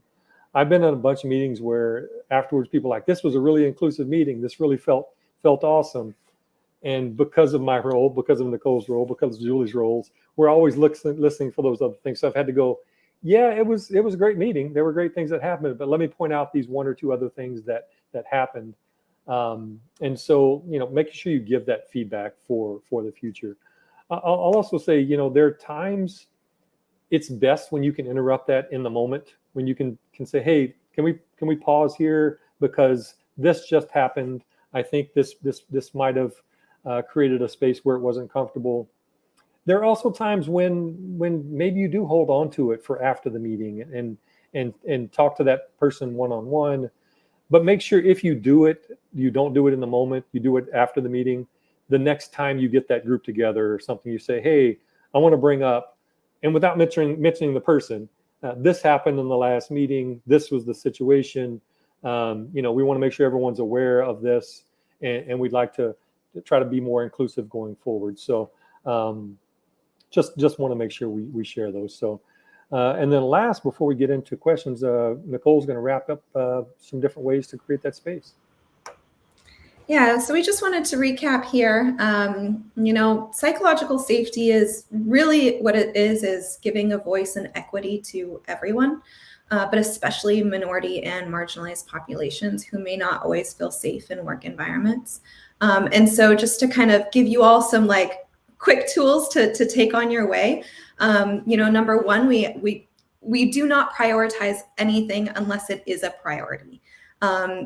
I've been in a bunch of meetings where afterwards people are like, this was a really inclusive meeting. This really felt awesome. And because of my role, because of Nicole's role, because of Julie's roles, we're always listening for those other things. So I've had to go, yeah, it was a great meeting. There were great things that happened, but let me point out these one or two other things that happened. And so, making sure you give that feedback for the future. I'll also say, there are times it's best when you can interrupt that in the moment, when you can say, hey, can we pause here because this just happened. I think this might have created a space where it wasn't comfortable. There are also times when maybe you do hold on to it for after the meeting and talk to that person one-on-one, but make sure if you do it, you don't do it in the moment, you do it after the meeting. The next time you get that group together or something, you say, hey, I want to bring up, and without mentioning the person, this happened in the last meeting. This was the situation. We want to make sure everyone's aware of this, and we'd like to try to be more inclusive going forward. So just want to make sure we share those. So, and then last, before we get into questions, Nicole's going to wrap up some different ways to create that space. Yeah, so we just wanted to recap here. Psychological safety is really what it is giving a voice and equity to everyone, but especially minority and marginalized populations who may not always feel safe in work environments. And so just to kind of give you all some quick tools to take on your way. Number one, we do not prioritize anything unless it is a priority.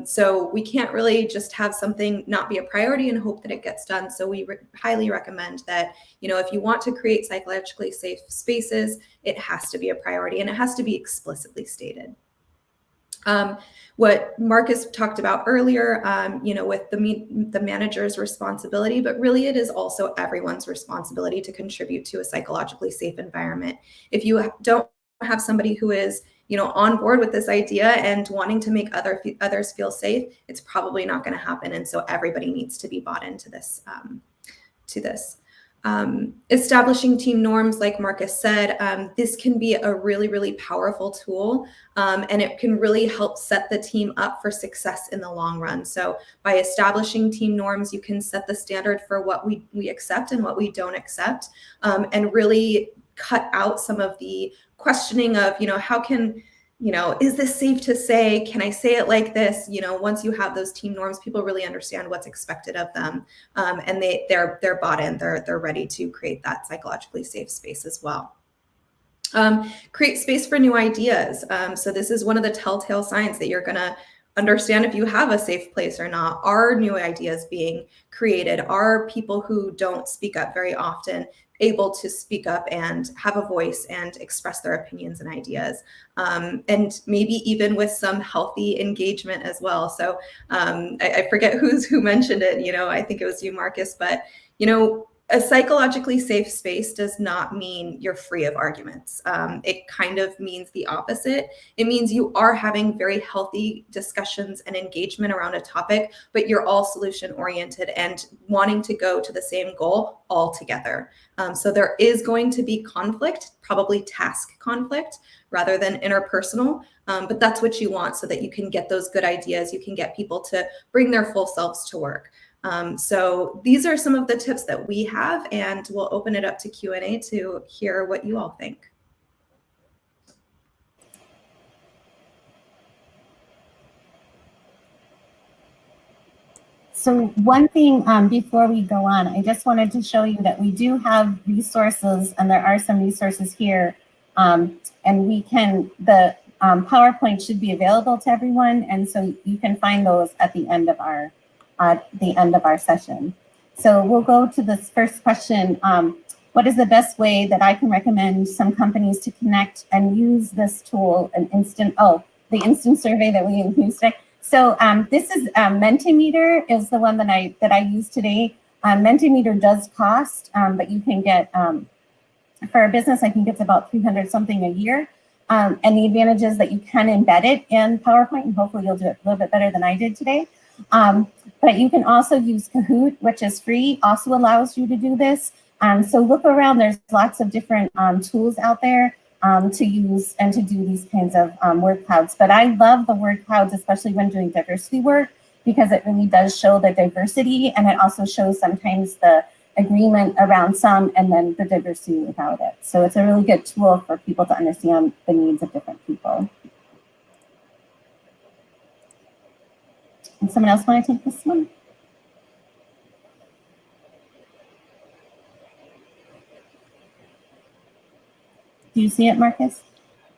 So we can't really just have something not be a priority and hope that it gets done. So we highly recommend that, if you want to create psychologically safe spaces, it has to be a priority and it has to be explicitly stated. What Markus talked about earlier, with the manager's responsibility, but really it is also everyone's responsibility to contribute to a psychologically safe environment. If you don't have somebody who is on board with this idea and wanting to make others feel safe, it's probably not going to happen. And so everybody needs to be bought into this, establishing team norms, like Markus said, this can be a really, really powerful tool, and it can really help set the team up for success in the long run. So by establishing team norms, you can set the standard for what we accept and what we don't accept, and really cut out some of the questioning of, how can, is this safe to say? Can I say it like this? Once you have those team norms, people really understand what's expected of them, and they're bought in. They're ready to create that psychologically safe space as well. Create space for new ideas. So this is one of the telltale signs that you're going to understand if you have a safe place or not. Are new ideas being created? Are people who don't speak up very often able to speak up and have a voice and express their opinions and ideas, and maybe even with some healthy engagement as well. So I forget who mentioned it, I think it was you, Markus, but a psychologically safe space does not mean you're free of arguments. It kind of means the opposite. It means you are having very healthy discussions and engagement around a topic, but you're all solution oriented and wanting to go to the same goal all together. So there is going to be conflict, probably task conflict rather than interpersonal, but that's what you want so that you can get those good ideas. You can get people to bring their full selves to work. So these are some of the tips that we have, and we'll open it up to Q&A to hear what you all think. So one thing before we go on, I just wanted to show you that we do have resources, and there are some resources here. And we can, the PowerPoint should be available to everyone, and so you can find those at the end of our session. So we'll go to this first question. What is the best way that I can recommend some companies to connect and use this tool, the instant survey that we used today? So this is Mentimeter is the one that I use today. Mentimeter does cost, but you can get, for a business, I think it's about 300 something a year. And the advantage is that you can embed it in PowerPoint, and hopefully you'll do it a little bit better than I did today. But you can also use Kahoot, which is free, also allows you to do this. So look around, there's lots of different tools out there to use and to do these kinds of word clouds. But I love the word clouds, especially when doing diversity work, because it really does show the diversity, and it also shows sometimes the agreement around some and then the diversity without it. So it's a really good tool for people to understand the needs of different people. And someone else want to take this one? Do you see it, Marcus?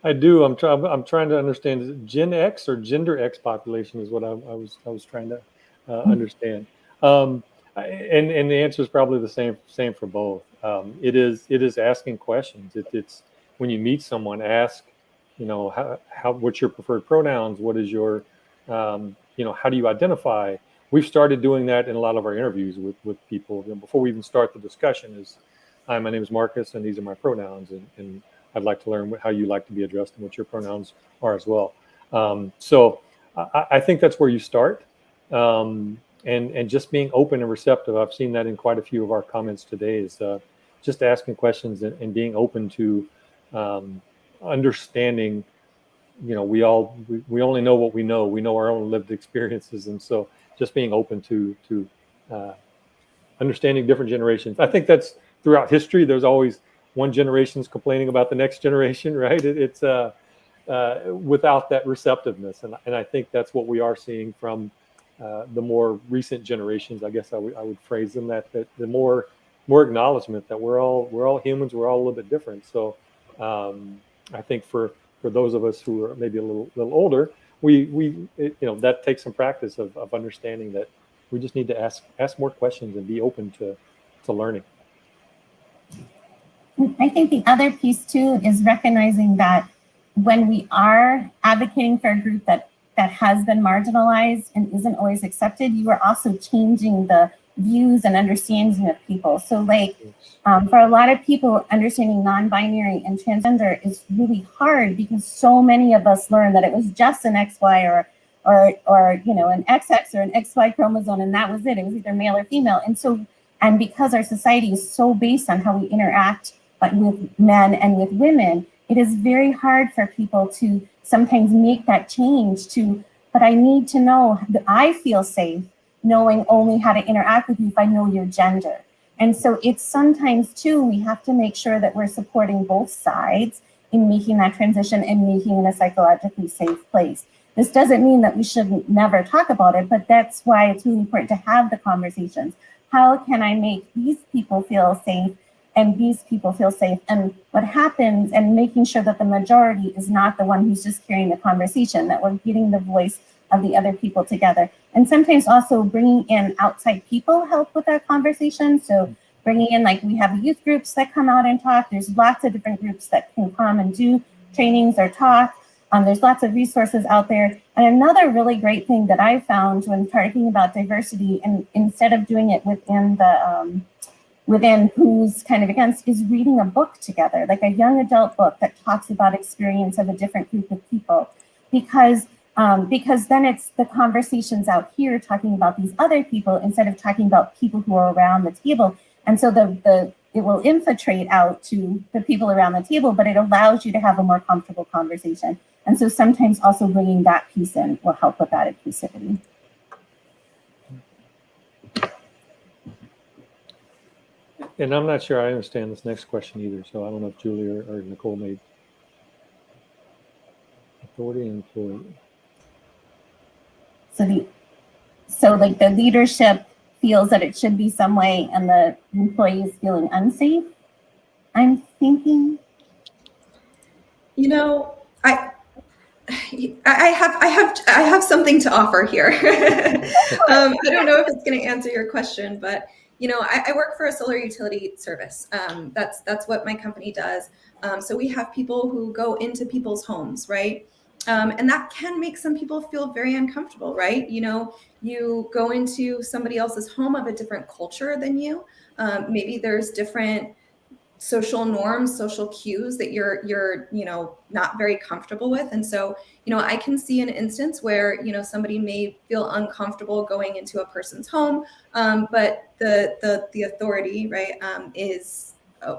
I do. I'm trying to understand. Is it Gen X or Gender X population is what I was trying to understand. And the answer is probably the same for both. It is asking questions. It's when you meet someone, ask, how what's your preferred pronouns? What is your how do you identify? We've started doing that in a lot of our interviews with people. Before we even start the discussion, is hi, my name is Marcus, and these are my pronouns, and I'd like to learn how you like to be addressed and what your pronouns are as well. So I think that's where you start, and just being open and receptive. I've seen that in quite a few of our comments today, is just asking questions and being open to understanding. We only know what we know. We know our own lived experiences, and so just being open to understanding different generations. I think that's throughout history. There's always one generation's complaining about the next generation, right? It's without that receptiveness, and I think that's what we are seeing from the more recent generations. I guess I would phrase them that the more acknowledgement that we're all humans, we're all a little bit different. So I think for those of us who are maybe a little older, we that takes some practice of understanding that we just need to ask more questions and be open to learning. I think the other piece too is recognizing that when we are advocating for a group that has been marginalized and isn't always accepted, you are also changing the views and understanding of people. So like for a lot of people, understanding non-binary and transgender is really hard because so many of us learned that it was just an XY or an XX or an XY chromosome, and that was it. It was either male or female. And because our society is so based on how we interact with men and with women, it is very hard for people to sometimes make that change but I need to know that I feel safe knowing only how to interact with you if I know your gender. And so it's sometimes too, we have to make sure that we're supporting both sides in making that transition and making it a psychologically safe place. This doesn't mean that we should never talk about it, but that's why it's really important to have the conversations. How can I make these people feel safe and these people feel safe? And what happens, and making sure that the majority is not the one who's just carrying the conversation, that we're getting the voice of the other people together. And sometimes also bringing in outside people help with that conversation. So bringing in, like we have youth groups that come out and talk. There's lots of different groups that can come and do trainings or talk. There's lots of resources out there. And another really great thing that I found when talking about diversity, and instead of doing it within who's kind of against, is reading a book together, like a young adult book that talks about experience of a different group of people. Because then it's the conversations out here talking about these other people instead of talking about people who are around the table. And so it will infiltrate out to the people around the table, but it allows you to have a more comfortable conversation. And so sometimes also bringing that piece in will help with that inclusivity. And I'm not sure I understand this next question either, so I don't know if Julie or Nicole made authority and employee. So like the leadership feels that it should be some way and the employee is feeling unsafe, I'm thinking. You know, I have something to offer here. I don't know if it's going to answer your question, but you know, I work for a solar utility service. That's what my company does. So we have people who go into people's homes, right? And that can make some people feel very uncomfortable, right? You know, you go into somebody else's home of a different culture than you. Maybe there's different social norms, social cues that you're you know, not very comfortable with. And so, you know, I can see an instance where, you know, somebody may feel uncomfortable going into a person's home, but the authority, right, is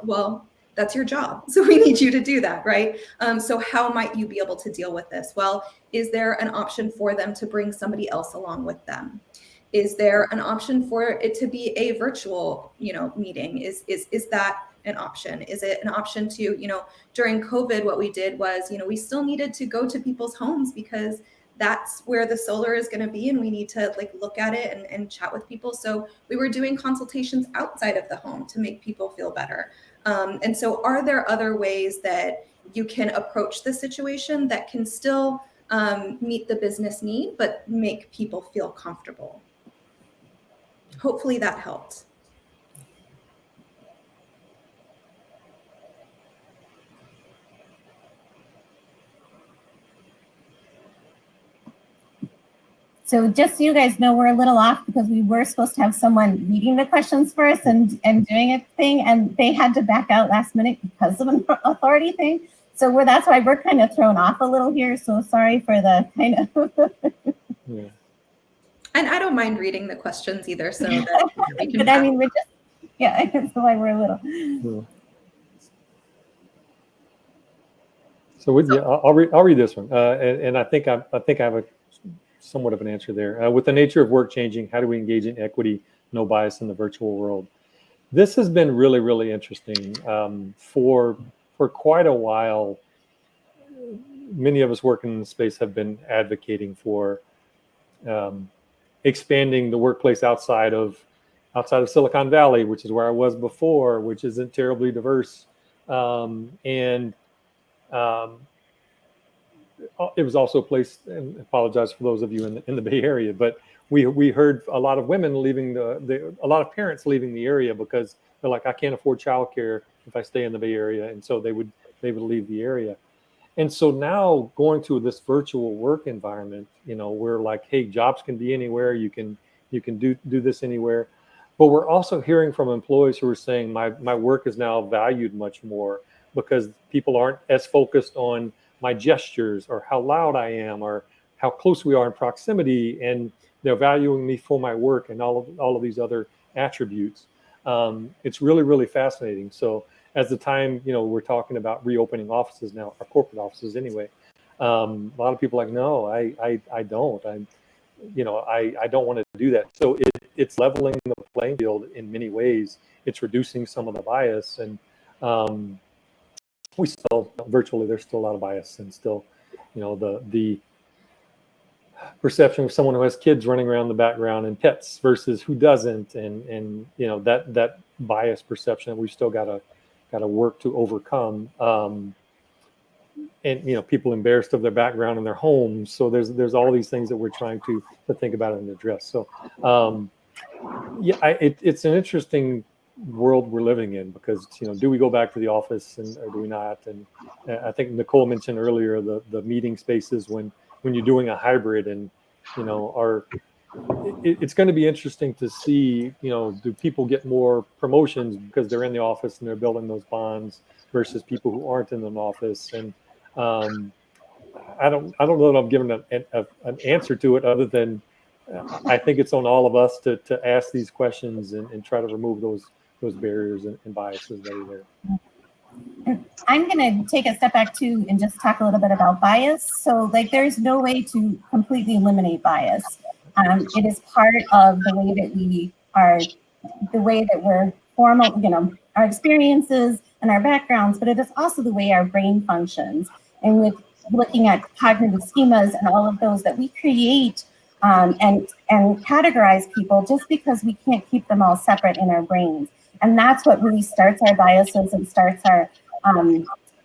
well, that's your job. So we need you to do that, right? So how might you be able to deal with this? Well, is there an option for them to bring somebody else along with them? Is there an option for it to be a virtual, you know, meeting? Is that an option? Is it an option to, you know, during COVID, what we did was, you know, we still needed to go to people's homes because that's where the solar is going to be, and we need to like look at it and chat with people. So we were doing consultations outside of the home to make people feel better. And so are there other ways that you can approach the situation that can still meet the business need, but make people feel comfortable? Hopefully that helped. So just so you guys know, we're a little off because we were supposed to have someone reading the questions for us and doing a thing, and they had to back out last minute because of an authority thing. So that's why we're kind of thrown off a little here. So sorry for the kind of. Yeah. And I don't mind reading the questions either. So that we can but I mean, we're just, yeah, that's why we're a little. Yeah. So with, yeah, I'll read this one, and I think I have a somewhat of an answer there. With the nature of work changing, how do we engage in equity, no bias in the virtual world? This has been really, really interesting. For quite a while, many of us working in the space have been advocating for expanding the workplace outside of Silicon Valley, which is where I was before, which isn't terribly diverse, it was also a place, and I apologize for those of you in the Bay Area, but we heard a lot of women leaving a lot of parents leaving the area because they're like, I can't afford childcare if I stay in the Bay Area, and so they would leave the area. And so now going to this virtual work environment, you know, we're like, hey, jobs can be anywhere. You can do this anywhere. But we're also hearing from employees who are saying my work is now valued much more because people aren't as focused on my gestures or how loud I am or how close we are in proximity, and they're valuing me for my work and all of these other attributes. It's really, really fascinating. So as the time, you know, we're talking about reopening offices now, our corporate offices anyway. A lot of people are like, no, I don't. I don't want to do that. So it's leveling the playing field in many ways. It's reducing some of the bias, and we still virtually there's still a lot of bias, and still, you know, the perception of someone who has kids running around the background and pets versus who doesn't, and you know, that bias perception that we've still got to work to overcome. And you know, people embarrassed of their background in their homes. So there's all these things that we're trying to think about and address. So yeah, it's an interesting world we're living in, because, you know, do we go back to the office or do we not? And I think Nicolle mentioned earlier the meeting spaces when you're doing a hybrid, and you know, it's going to be interesting to see, you know, do people get more promotions because they're in the office and they're building those bonds versus people who aren't in an office? And I don't know that I'm giving an answer to it, other than I think it's on all of us to ask these questions and try to remove those barriers and biases that are there. I'm going to take a step back too and just talk a little bit about bias. So like, there's no way to completely eliminate bias. It is part of the way that we are, the way that we're formal, you know, our experiences and our backgrounds, but it is also the way our brain functions. And with looking at cognitive schemas and all of those, that we create and categorize people just because we can't keep them all separate in our brains. And that's what really starts our biases and starts our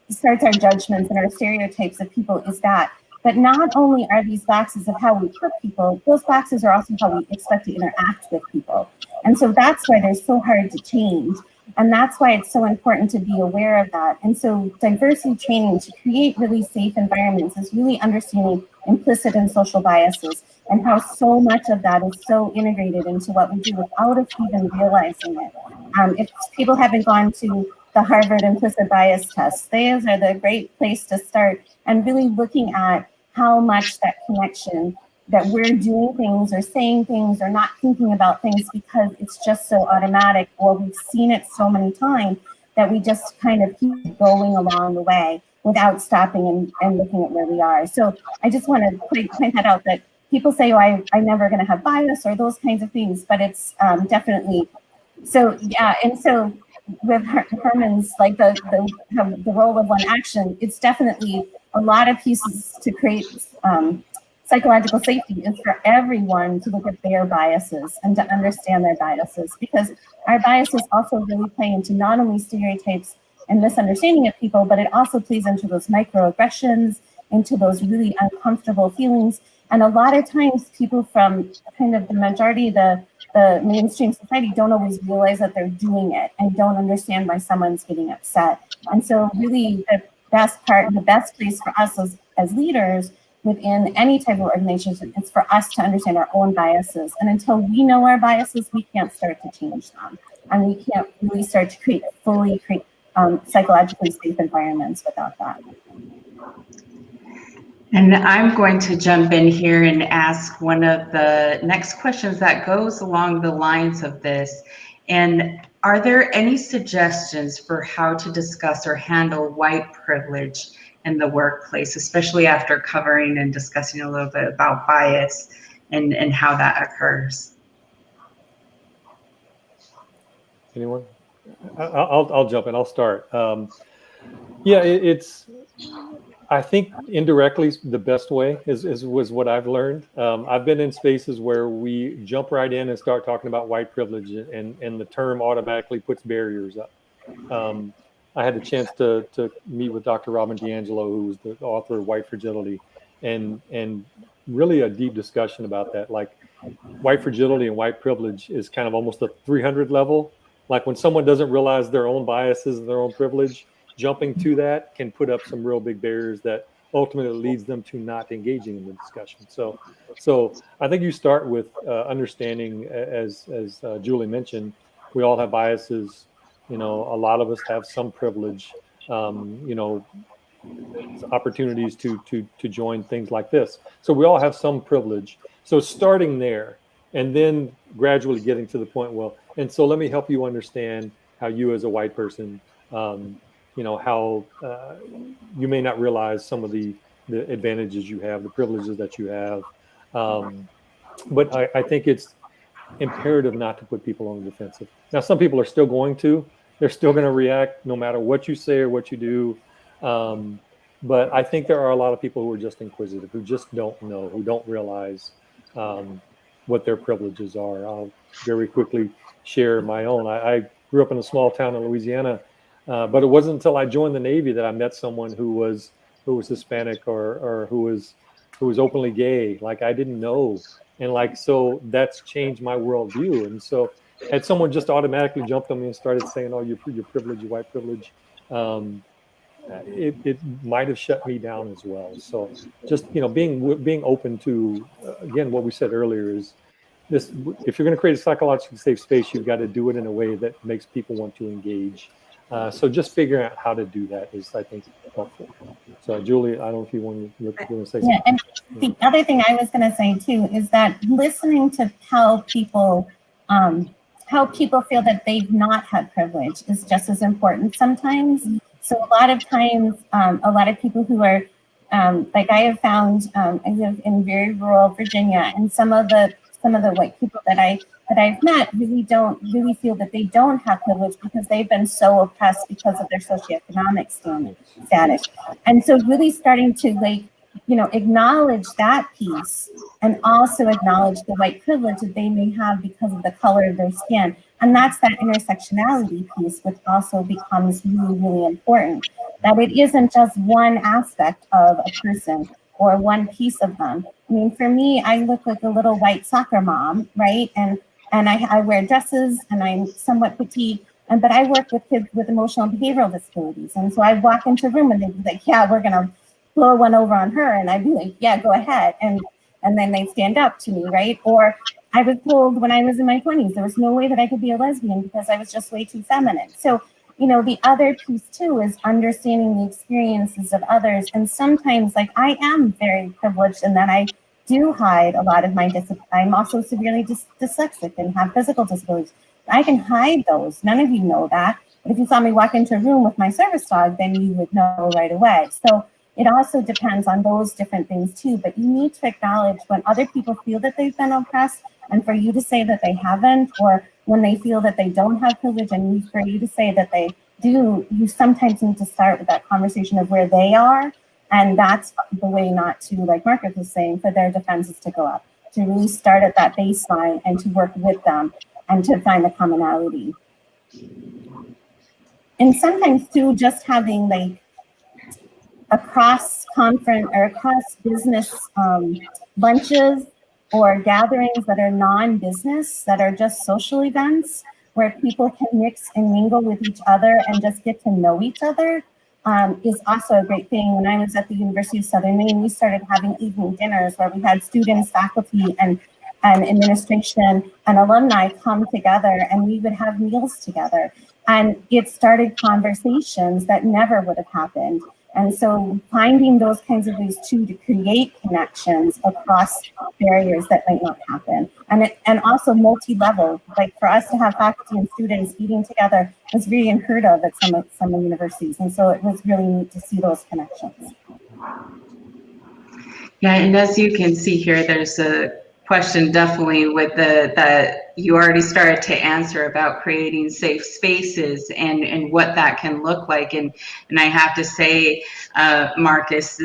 judgments and our stereotypes of people, is that. But not only are these boxes of how we put people, those boxes are also how we expect to interact with people. And so that's why they're so hard to change. And that's why it's so important to be aware of that. And so diversity training to create really safe environments is really understanding implicit and social biases and how so much of that is so integrated into what we do without us even realizing it. If people haven't gone to the Harvard implicit bias test, those are the great place to start, and really looking at how much that connection, that we're doing things or saying things or not thinking about things because it's just so automatic, or we've seen it so many times that we just kind of keep going along the way without stopping and looking at where we are. So I just want to point that out, that people say, oh, I'm never going to have bias or those kinds of things, but it's definitely, so yeah. And so with Herman's, like the role of one action, it's definitely a lot of pieces to create psychological safety is for everyone to look at their biases and to understand their biases, because our biases also really play into not only stereotypes and misunderstanding of people, but it also plays into those microaggressions, into those really uncomfortable feelings. And a lot of times people from kind of the majority, the mainstream society, don't always realize that they're doing it and don't understand why someone's getting upset. And so really the best place for us as leaders within any type of organization is for us to understand our own biases. And until we know our biases, we can't start to change them. And we can't really start to fully create psychologically safe environments without that. And I'm going to jump in here and ask one of the next questions that goes along the lines of this. And are there any suggestions for how to discuss or handle white privilege in the workplace, especially after covering and discussing a little bit about bias and how that occurs? Anyone? I'll jump in. I'll start. Yeah, it's. I think indirectly the best way was what I've learned. I've been in spaces where we jump right in and start talking about white privilege, and the term automatically puts barriers up. I had the chance to meet with Dr. Robin DiAngelo, who was the author of White Fragility, and really a deep discussion about that. Like, white fragility and white privilege is kind of almost a 300 level. Like, when someone doesn't realize their own biases and their own privilege, jumping to that can put up some real big barriers that ultimately leads them to not engaging in the discussion. So I think you start with understanding, as Julie mentioned, we all have biases. You know, a lot of us have some privilege, you know, opportunities to join things like this. So we all have some privilege. So starting there and then gradually getting to the point, well, and so let me help you understand how you as a white person, you know, how you may not realize some of the advantages you have, the privileges that you have. But I think it's imperative not to put people on the defensive. Now, some people are still going to. They're still going to react no matter what you say or what you do. But I think there are a lot of people who are just inquisitive, who just don't know, who don't realize what their privileges are. I'll very quickly share my own. I grew up in a small town in Louisiana, but it wasn't until I joined the Navy that I met someone who was Hispanic or who was openly gay. Like, I didn't know. And like, so that's changed my worldview. And so had someone just automatically jumped on me and started saying, oh, your privilege, your white privilege, it might have shut me down as well. So just, you know, being open to, again, what we said earlier is this: if you're going to create a psychologically safe space, you've got to do it in a way that makes people want to engage. So just figuring out how to do that is, I think, helpful. So Julie, I don't know if you want to say something. Yeah, and the other thing I was going to say too is that listening to how people feel that they've not had privilege is just as important sometimes. So a lot of times, a lot of people who are, like I have found, I live in very rural Virginia, and some of the white people that I've met really don't feel that they don't have privilege because they've been so oppressed because of their socioeconomic status. And so really starting to like acknowledge that piece and also acknowledge the white privilege that they may have because of the color of their skin. And that's that intersectionality piece, which also becomes really, really important. That it isn't just one aspect of a person or one piece of them. I mean, for me, I look like a little white soccer mom, right? And I wear dresses and I'm somewhat petite, but I work with kids with emotional and behavioral disabilities. And so I walk into a room and they'd be like, yeah, we're gonna blow one over on her. And I'd be like, yeah, go ahead. And then they'd stand up to me, right? Or I was told when I was in my 20s, there was no way that I could be a lesbian because I was just way too feminine. So, the other piece too is understanding the experiences of others. And sometimes, like, I am very privileged in that I do hide a lot of my I'm also severely dyslexic and have physical disabilities. I can hide those. None of you know that. But if you saw me walk into a room with my service dog, then you would know right away. So it also depends on those different things too. But you need to acknowledge when other people feel that they've been oppressed, and for you to say that they haven't, or when they feel that they don't have privilege, and for you to say that they do, you sometimes need to start with that conversation of where they are. And that's the way not to, like Markus was saying, for their defenses to go up, to really start at that baseline and to work with them and to find the commonality. And sometimes too, just having like a cross-conference or cross-business lunches or gatherings that are non-business, that are just social events where people can mix and mingle with each other and just get to know each other is also a great thing. When I was at the University of Southern Maine, we started having evening dinners where we had students, faculty, and administration and alumni come together, and we would have meals together. And it started conversations that never would have happened. And so finding those kinds of ways too to create connections across barriers that might not happen. And also multi-level, like for us to have faculty and students eating together was really unheard of at some universities. And so it was really neat to see those connections. Yeah, and as you can see here, there's a question definitely with that you already started to answer about creating safe spaces and what that can look like. And I have to say, Markus,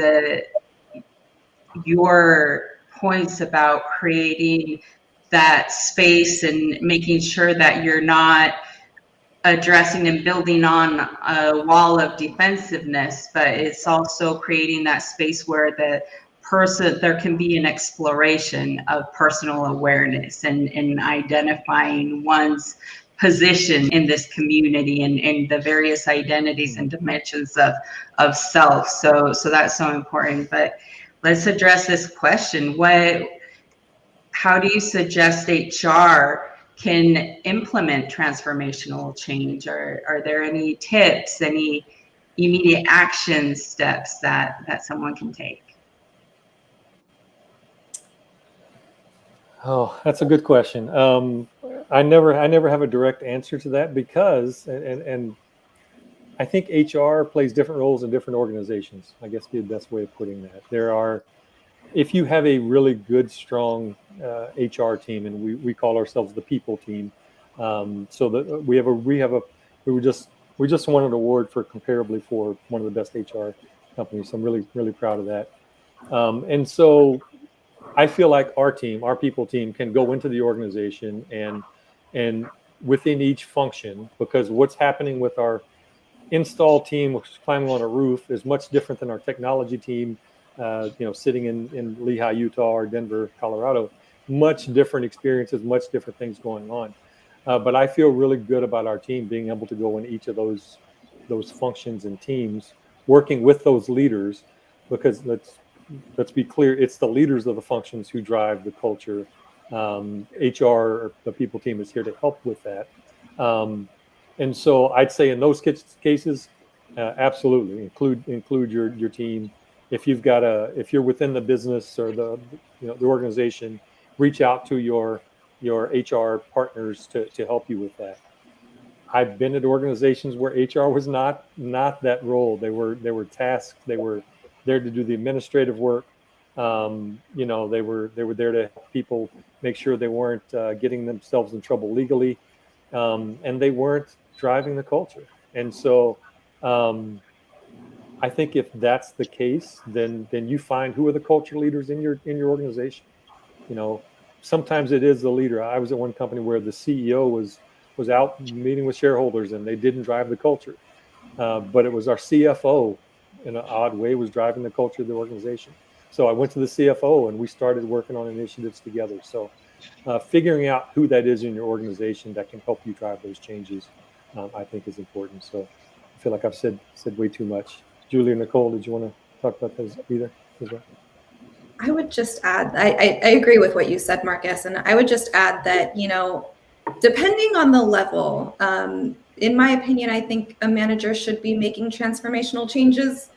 your points about creating that space and making sure that you're not addressing and building on a wall of defensiveness, but it's also creating that space where there can be an exploration of personal awareness and identifying one's position in this community and the various identities and dimensions of self. So that's so important. But let's address this question. How do you suggest HR can implement transformational change? Are there any tips, any immediate action steps that someone can take? Oh, that's a good question. I never have a direct answer to that because, and I think HR plays different roles in different organizations. I guess be the best way of putting that. If you have a really good, strong HR team, and we call ourselves the people team, so that we just won an award comparably for one of the best HR companies. So I'm really, really proud of that. And so I feel like our people team can go into the organization and within each function, because what's happening with our install team, which is climbing on a roof, is much different than our technology team, sitting in Lehigh, Utah, or Denver, Colorado. Much different experiences, much different things going on. But I feel really good about our team being able to go in each of those functions and teams, working with those leaders, because let's be clear, it's the leaders of the functions who drive the culture. HR, the people team, is here to help with that. And so I'd say in those cases, absolutely include your team. If you're within the business or the organization, reach out to your HR partners to help you with that. I've been at organizations where HR was not that role. They were tasked. They were there to do the administrative work. They were there to help people make sure they weren't getting themselves in trouble legally, and they weren't driving the culture. And so I think if that's the case, then you find who are the culture leaders in your organization. You know, sometimes it is the leader. I was at one company where the CEO was out meeting with shareholders and they didn't drive the culture, but it was our CFO, in an odd way, was driving the culture of the organization. So I went to the CFO and we started working on initiatives together. So figuring out who that is in your organization that can help you drive those changes, I think is important. So I feel like I've said way too much. Julie or Nicole, did you want to talk about those either as well? I would just add, I agree with what you said, Marcus, and I would just add that, you know, depending on the level, in my opinion, I think a manager should be making transformational changes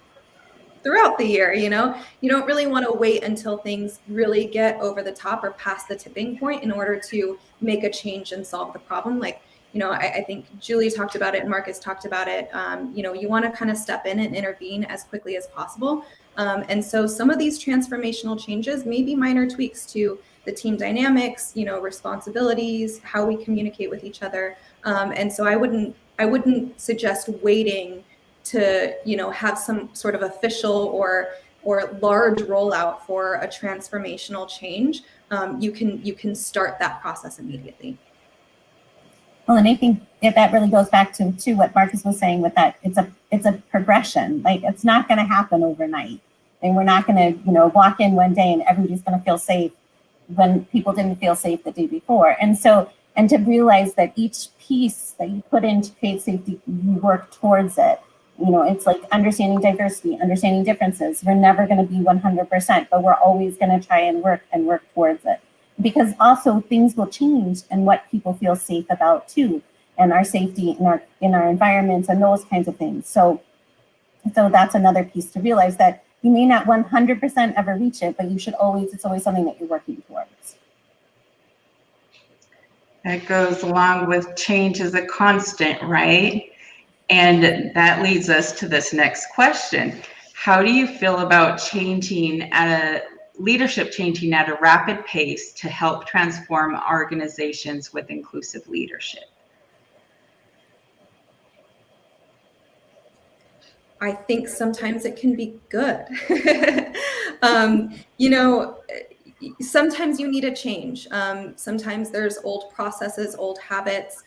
throughout the year. You know, you don't really want to wait until things really get over the top or past the tipping point in order to make a change and solve the problem. Like, you know, I think Julie talked about it and Marcus talked about it. You know, you want to kind of step in and intervene as quickly as possible. And so some of these transformational changes may be minor tweaks to the team dynamics, you know, responsibilities, how we communicate with each other. And so I wouldn't suggest waiting to, you know, have some sort of official or large rollout for a transformational change. You can start that process immediately. Well, and I think that really goes back to what Marcus was saying with that it's a progression. Like, it's not going to happen overnight, and we're not going to, you know, walk in one day and everybody's going to feel safe when people didn't feel safe the day before. And so, and to realize that each piece that you put in to create safety, you work towards it. You know, it's like understanding diversity, understanding differences. We're never going to be 100%, but we're always going to try and work towards it. Because also things will change and what people feel safe about too, and our safety in our environments and those kinds of things. So that's another piece to realize, that you may not 100% ever reach it, but it's always something that you're working towards. That goes along with change as a constant, right? And that leads us to this next question. How do you feel about leadership changing at a rapid pace to help transform organizations with inclusive leadership? I think sometimes it can be good. You know, sometimes you need a change. Sometimes there's old processes, old habits,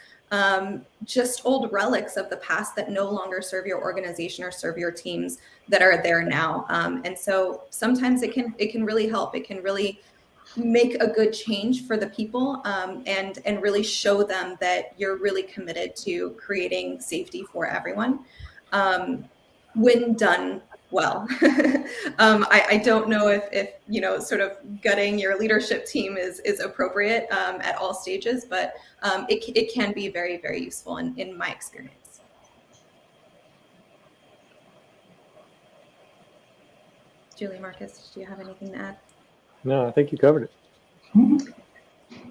just old relics of the past that no longer serve your organization or serve your teams that are there now. And so sometimes it can really help. It can really make a good change for the people, and really show them that you're really committed to creating safety for everyone. When done well. I don't know if you know, sort of gutting your leadership team is appropriate at all stages, but it can be very, very useful in my experience. Julie, Marcus, do you have anything to add? No, I think you covered it.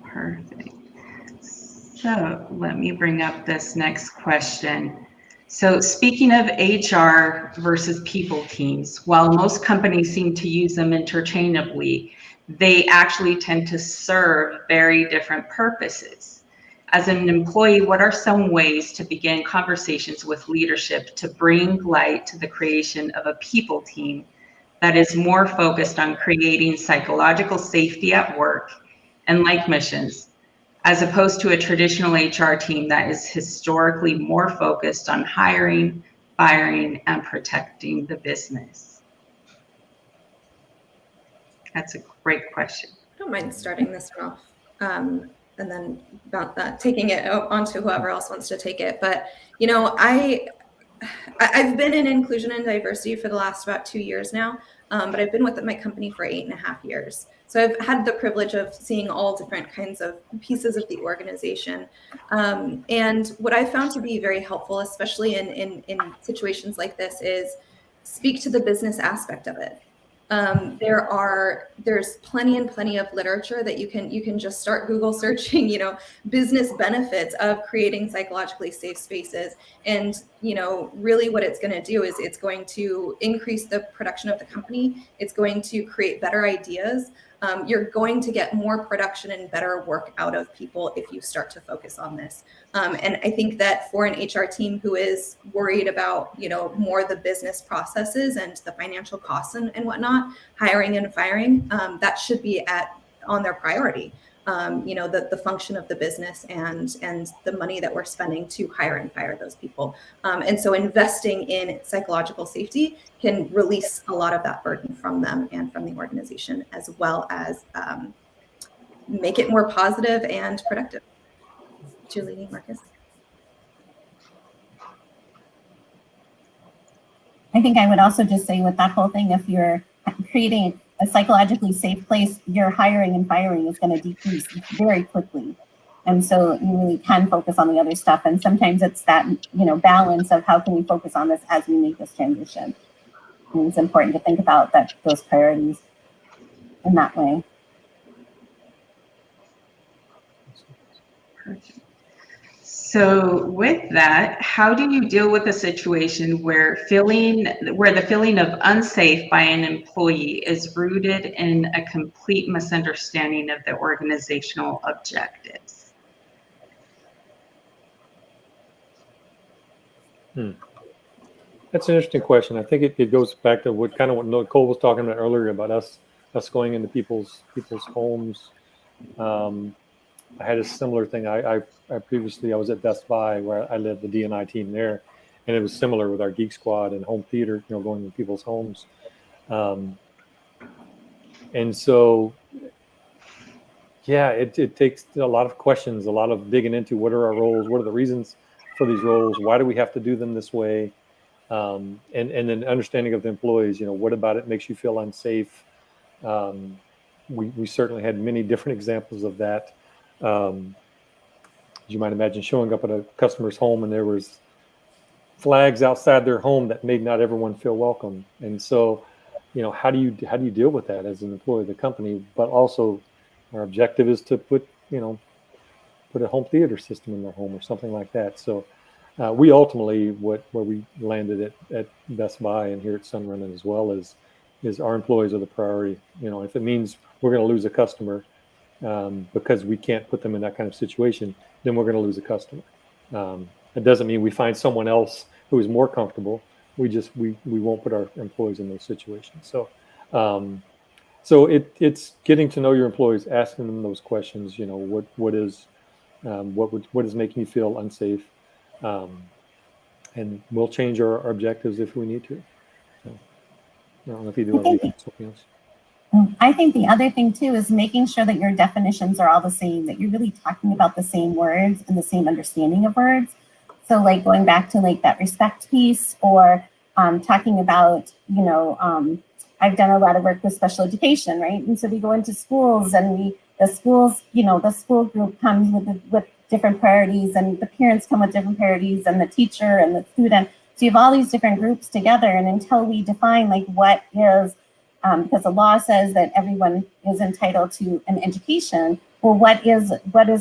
Perfect. So let me bring up this next question. So speaking of HR versus people teams, while most companies seem to use them interchangeably, they actually tend to serve very different purposes. As an employee, what are some ways to begin conversations with leadership to bring light to the creation of a people team that is more focused on creating psychological safety at work and life missions, as opposed to a traditional HR team that is historically more focused on hiring, firing, and protecting the business? That's a great question. I don't mind starting this one off, and then about that, taking it onto whoever else wants to take it. But, you know, I've been in inclusion and diversity for the last about 2 years now, but I've been with my company for 8.5 years. So I've had the privilege of seeing all different kinds of pieces of the organization. And what I found to be very helpful, especially in situations like this, is speak to the business aspect of it. There's plenty of literature that you can just start Google searching, you know, business benefits of creating psychologically safe spaces. And, you know, really what it's going to do is it's going to increase the production of the company. It's going to create better ideas. You're going to get more production and better work out of people if you start to focus on this. And I think that for an HR team who is worried about, more the business processes and the financial costs and whatnot, hiring and firing, that should be on their priority. The function of the business and the money that we're spending to hire and fire those people. And so investing in psychological safety can release a lot of that burden from them and from the organization, as well as make it more positive and productive. Julie, Marcus. I think I would also just say with that whole thing, if you're creating a psychologically safe place, your hiring and firing is going to decrease very quickly. And so you really can focus on the other stuff. And sometimes it's that, balance of how can we focus on this as we make this transition. And it's important to think about those priorities in that way. Perfect. So with that, how do you deal with a situation where the feeling of unsafe by an employee is rooted in a complete misunderstanding of the organizational objectives? That's an interesting question. I think it goes back to what Nicolle was talking about earlier about us going into people's homes. I had a similar thing. I previously was at Best Buy where I led the D&I team there, and it was similar with our Geek Squad and home theater, going to people's homes. And so, yeah, it takes a lot of questions, a lot of digging into what are our roles, what are the reasons for these roles, why do we have to do them this way, and then understanding of the employees. What about it makes you feel unsafe? We certainly had many different examples of that. You might imagine showing up at a customer's home and there was flags outside their home that made not everyone feel welcome. And so, how do you deal with that as an employee of the company? But also, our objective is to put a home theater system in their home or something like that. So, we ultimately where we landed at Best Buy and here at Sunrun as well is our employees are the priority. If it means we're going to lose a customer because we can't put them in that kind of situation, then we're going to lose a customer. It doesn't mean we find someone else who is more comfortable. We won't put our employees in those situations. So it's getting to know your employees, asking them those questions. What is making you feel unsafe, and we'll change our objectives if we need to. So, I don't know if you do something else. I think the other thing too is making sure that your definitions are all the same, that you're really talking about the same words and the same understanding of words. So like going back to like that respect piece, or talking about, I've done a lot of work with special education, right? And so we go into schools and the school group comes with different priorities, and the parents come with different priorities, and the teacher and the student. So you have all these different groups together, and until we define like what is, because the law says that everyone is entitled to an education. Well, what is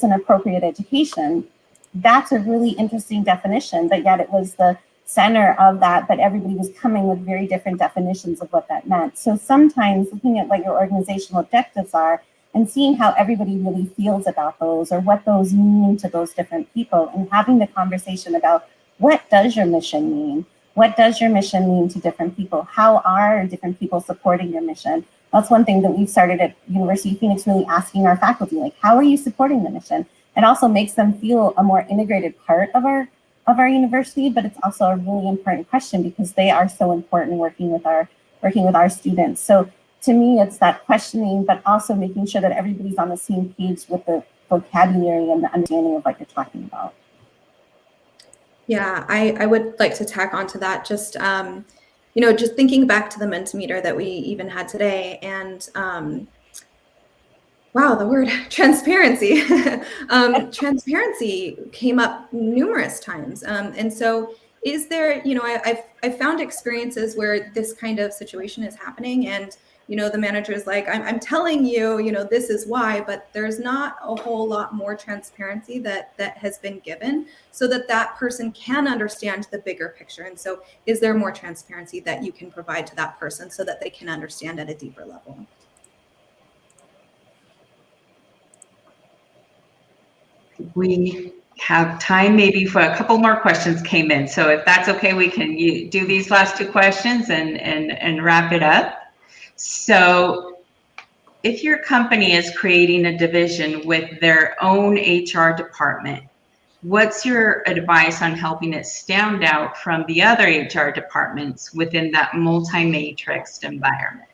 an appropriate education? That's a really interesting definition, but yet it was the center of that, but everybody was coming with very different definitions of what that meant. So sometimes looking at what your organizational objectives are and seeing how everybody really feels about those, or what those mean to those different people, and having the conversation about what does your mission mean? What does your mission mean to different people? How are different people supporting your mission? That's one thing that we've started at University of Phoenix, really asking our faculty, like, how are you supporting the mission? It also makes them feel a more integrated part of our university, but it's also a really important question because they are so important working with our students. So to me, it's that questioning, but also making sure that everybody's on the same page with the vocabulary and the understanding of what you're talking about. Yeah, I would like to tack onto that. Just, just thinking back to the Mentimeter that we even had today, and wow, the word transparency. Transparency came up numerous times. And so is there, I've found experiences where this kind of situation is happening, and the manager is like, I'm telling you, this is why, but there's not a whole lot more transparency that has been given so that person can understand the bigger picture. And so is there more transparency that you can provide to that person so that they can understand at a deeper level? We have time maybe for a couple more questions came in. So if that's okay, we can do these last two questions and wrap it up. So if your company is creating a division with their own HR department, what's your advice on helping it stand out from the other HR departments within that multi-matrixed environment?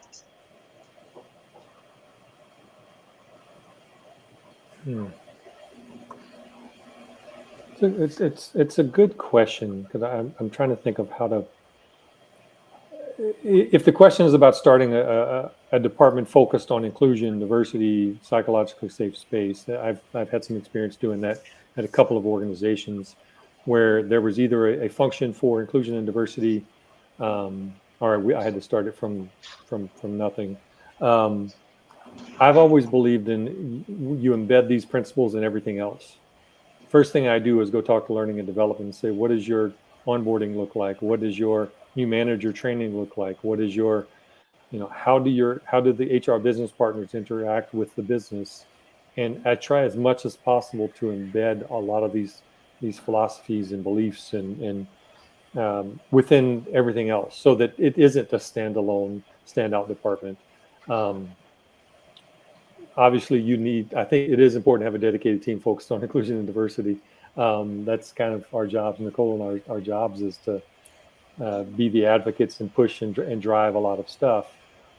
It's a good question, because I'm trying to think of how to. If the question is about starting a department focused on inclusion, diversity, psychologically safe space, I've had some experience doing that at a couple of organizations where there was either a function for inclusion and diversity, or I had to start it from nothing. I've always believed in you embed these principles in everything else. First thing I do is go talk to learning and development and say, what does your onboarding look like? What does your new manager training look like? What is your, how do the HR business partners interact with the business? And I try as much as possible to embed a lot of these philosophies and beliefs and within everything else, so that it isn't a standout department. Obviously, I think it is important to have a dedicated team focused on inclusion and diversity. That's kind of our jobs, Nicolle, and our jobs is to be the advocates and push and drive a lot of stuff.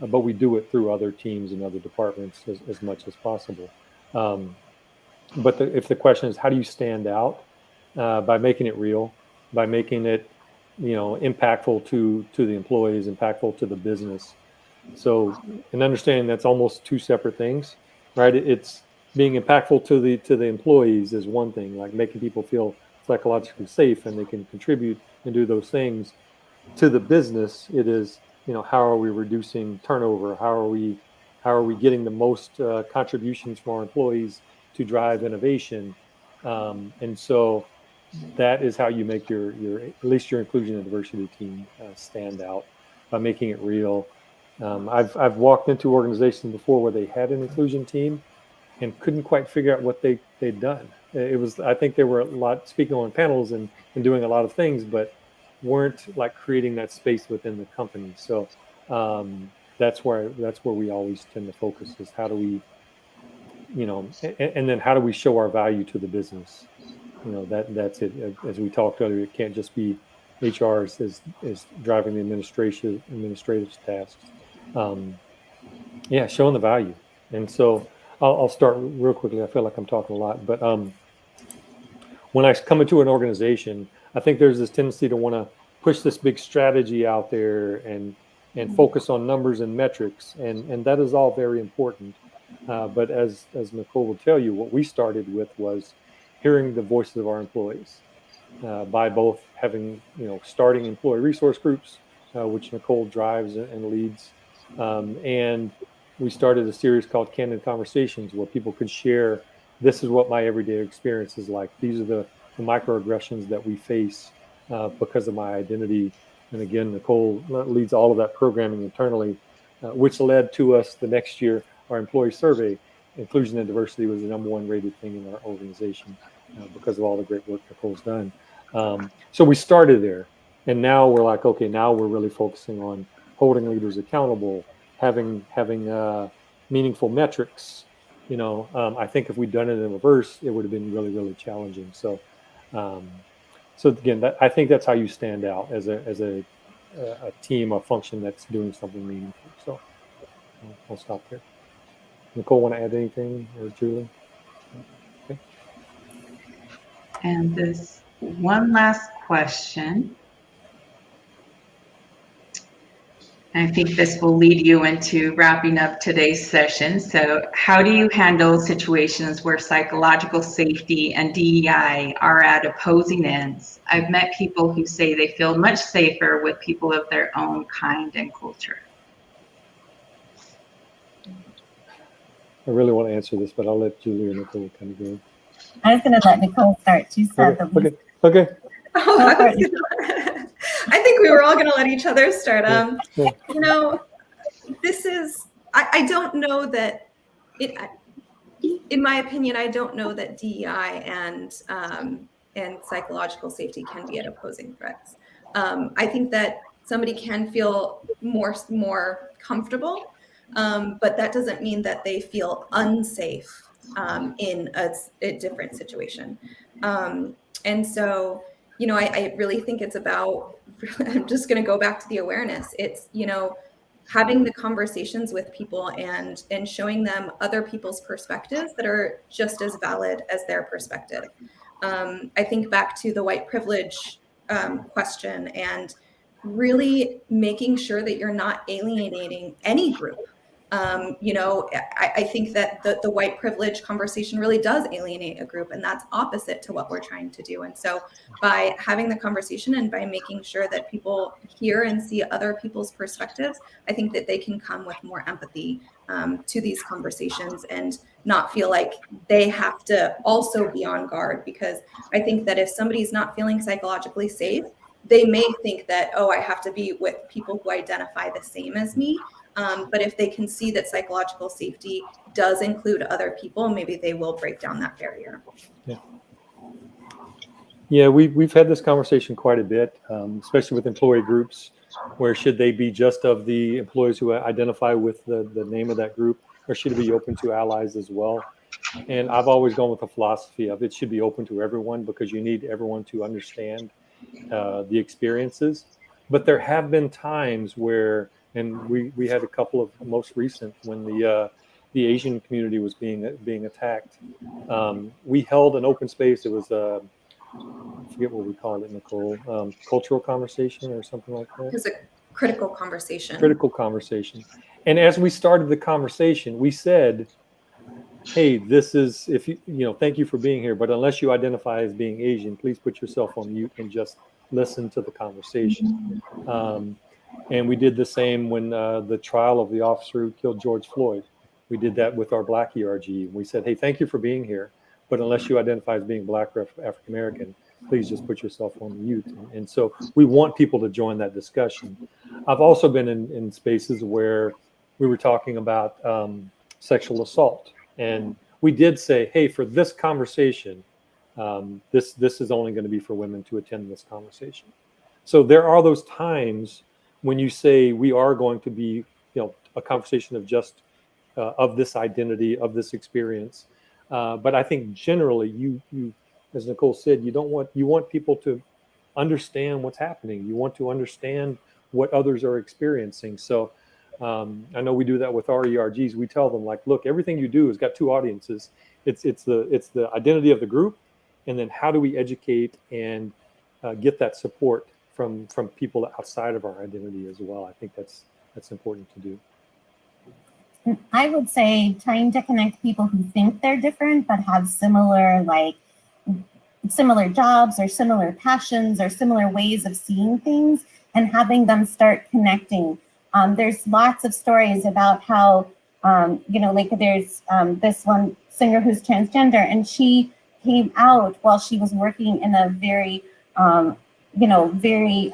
But we do it through other teams and other departments as much as possible. But if the question is, how do you stand out? By making it real, by making it, impactful to the employees, impactful to the business. So, and understanding that's almost two separate things, right? It's being impactful to the employees is one thing, like making people feel psychologically safe and they can contribute and do those things. To the business, it is, how are we reducing turnover? How are we getting the most contributions from our employees to drive innovation? And so that is how you make your at least your inclusion and diversity team stand out, by making it real. I've walked into organizations before where they had an inclusion team and couldn't quite figure out what they'd done. I think they were a lot speaking on panels and doing a lot of things, but weren't like creating that space within the company. So that's where we always tend to focus, is how do we, and then how do we show our value to the business? That's it. As we talked earlier, it can't just be HR is driving the administrative tasks. Showing the value. And so I'll start real quickly. I feel like I'm talking a lot, but when I come into an organization, I think there's this tendency to want to push this big strategy out there and focus on numbers and metrics, and that is all very important. But as Nicolle will tell you, what we started with was hearing the voices of our employees, by both having, starting employee resource groups, which Nicolle drives and leads. And we started a series called Candid Conversations, where people could share, this is what my everyday experience is like. These are the microaggressions that we face because of my identity. And again, Nicolle leads all of that programming internally, which led to us the next year, our employee survey. Inclusion and diversity was the #1 rated thing in our organization because of all the great work Nicolle's done. So we started there, and now we're like, okay, now we're really focusing on holding leaders accountable, having meaningful metrics. I think if we'd done it in reverse, it would have been really, really challenging. So, again, I think that's how you stand out as a team or function that's doing something meaningful. So I'll stop there. Nicolle, want to add anything, or Julie? Okay. And this one last question. I think this will lead you into wrapping up today's session. So how do you handle situations where psychological safety and DEI are at opposing ends? I've met people who say they feel much safer with people of their own kind and culture. I really want to answer this, but I'll let Julie or Nicolle kind of go. I was going to let Nicolle start. She said Okay. I think we were all going to let each other start. Yeah. This is, I don't know that in my opinion, I don't know that DEI and psychological safety can be at opposing threats. I think that somebody can feel more comfortable, but that doesn't mean that they feel unsafe in a different situation. And so, you know, I really think it's about, I'm just going to go back to the awareness. It's, you know, having the conversations with people and showing them other people's perspectives that are just as valid as their perspective. I think back to the white privilege question, and really making sure that you're not alienating any group. You know, I think that the white privilege conversation really does alienate a group, and that's opposite to what we're trying to do. And so by having the conversation and by making sure that people hear and see other people's perspectives, I think that they can come with more empathy to these conversations and not feel like they have to also be on guard. Because I think that if somebody's not feeling psychologically safe, they may think that, oh, I have to be with people who identify the same as me. But if they can see that psychological safety does include other people, maybe they will break down that barrier. Yeah, we've had this conversation quite a bit, especially with employee groups, where should they be just of the employees who identify with the name of that group, or should it be open to allies as well? And I've always gone with the philosophy of it should be open to everyone, because you need everyone to understand the experiences. But there have been times where, and we had a couple of most recent, when the Asian community was being attacked. We held an open space. It was I forget what we called it, Nicolle, cultural conversation or something like that. It was a critical conversation. Critical conversation. And as we started the conversation, we said, hey, this is, if you know, thank you for being here, but unless you identify as being Asian, please put yourself on mute and just listen to the conversation. And we did the same when the trial of the officer who killed George Floyd. We did that with our Black ERG. We said, hey, thank you for being here, but unless you identify as being Black or African American, please just put yourself on mute. And so we want people to join that discussion. I've also been in spaces where we were talking about sexual assault. And we did say, hey, for this conversation, this is only going to be for women to attend this conversation. So there are those times when you say we are going to be, you know, a conversation of just of this identity, of this experience. But I think generally, you as Nicolle said, you want people to understand what's happening. You want to understand what others are experiencing. So I know we do that with our ERGs. We tell them, like, look, everything you do has got two audiences. It's the identity of the group, and then how do we educate and get that support from people outside of our identity as well. I think that's important to do. I would say trying to connect people who think they're different but have similar jobs or similar passions or similar ways of seeing things, and having them start connecting. There's lots of stories about how, like there's this one singer who's transgender, and she came out while she was working in a very, very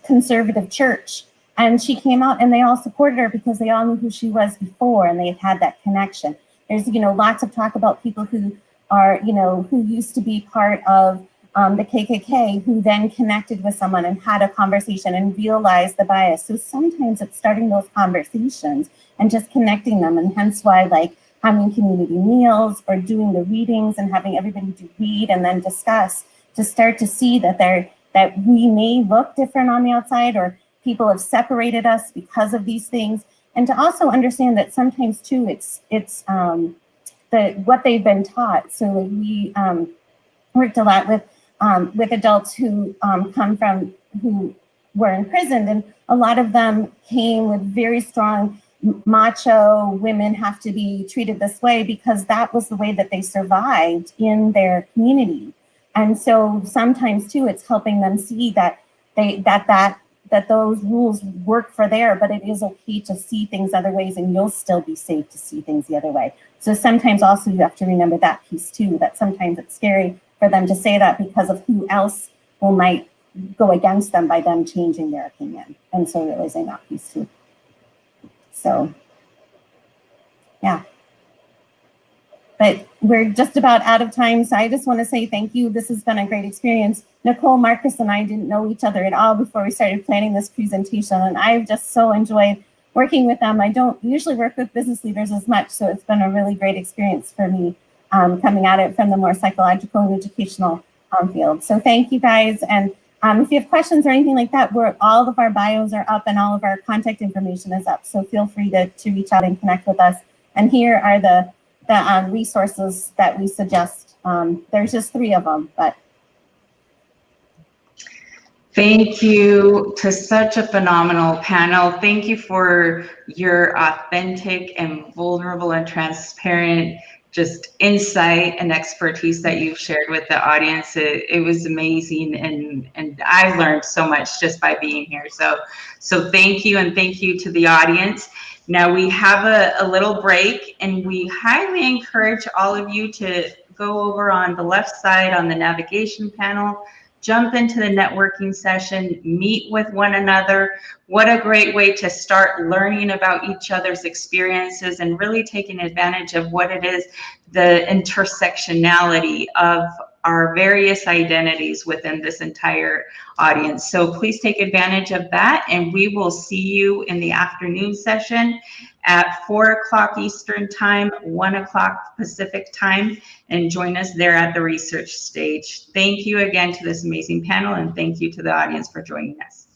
conservative church. And she came out and they all supported her because they all knew who she was before, and they had that connection. There's, lots of talk about people who are, who used to be part of the KKK, who then connected with someone and had a conversation and realized the bias. So sometimes it's starting those conversations and just connecting them. And hence why, like, having community meals or doing the readings and having everybody to read and then discuss, to start to see that we may look different on the outside, or people have separated us because of these things. And to also understand that sometimes too, it's what they've been taught. So we worked a lot with adults who who were imprisoned, and a lot of them came with very strong macho women have to be treated this way, because that was the way that they survived in their community. And so sometimes too, it's helping them see that that those rules work for there, but it is okay to see things other ways, and you'll still be safe to see things the other way. So sometimes also you have to remember that piece too, that sometimes it's scary for them to say that because of who else might go against them by them changing their opinion. And so realizing that piece too. So, yeah. But we're just about out of time, so I just want to say thank you. This has been a great experience. Nicolle, Markus, and I didn't know each other at all before we started planning this presentation, and I've just so enjoyed working with them. I don't usually work with business leaders as much, so it's been a really great experience for me coming at it from the more psychological and educational field. So thank you guys, and if you have questions or anything like that, all of our bios are up and all of our contact information is up, so feel free to reach out and connect with us. And here are the resources that we suggest. There's just 3 of them, but. Thank you to such a phenomenal panel. Thank you for your authentic and vulnerable and transparent just insight and expertise that you've shared with the audience. It was amazing, and I've learned so much just by being here. So thank you, and thank you to the audience. Now we have a little break, and we highly encourage all of you to go over on the left side on the navigation panel, jump into the networking session, meet with one another. What a great way to start learning about each other's experiences and really taking advantage of what it is, the intersectionality of our various identities within this entire audience. So please take advantage of that, and we will see you in the afternoon session at 4 o'clock Eastern time, 1 o'clock Pacific time, and join us there at the research stage. Thank you again to this amazing panel, and thank you to the audience for joining us.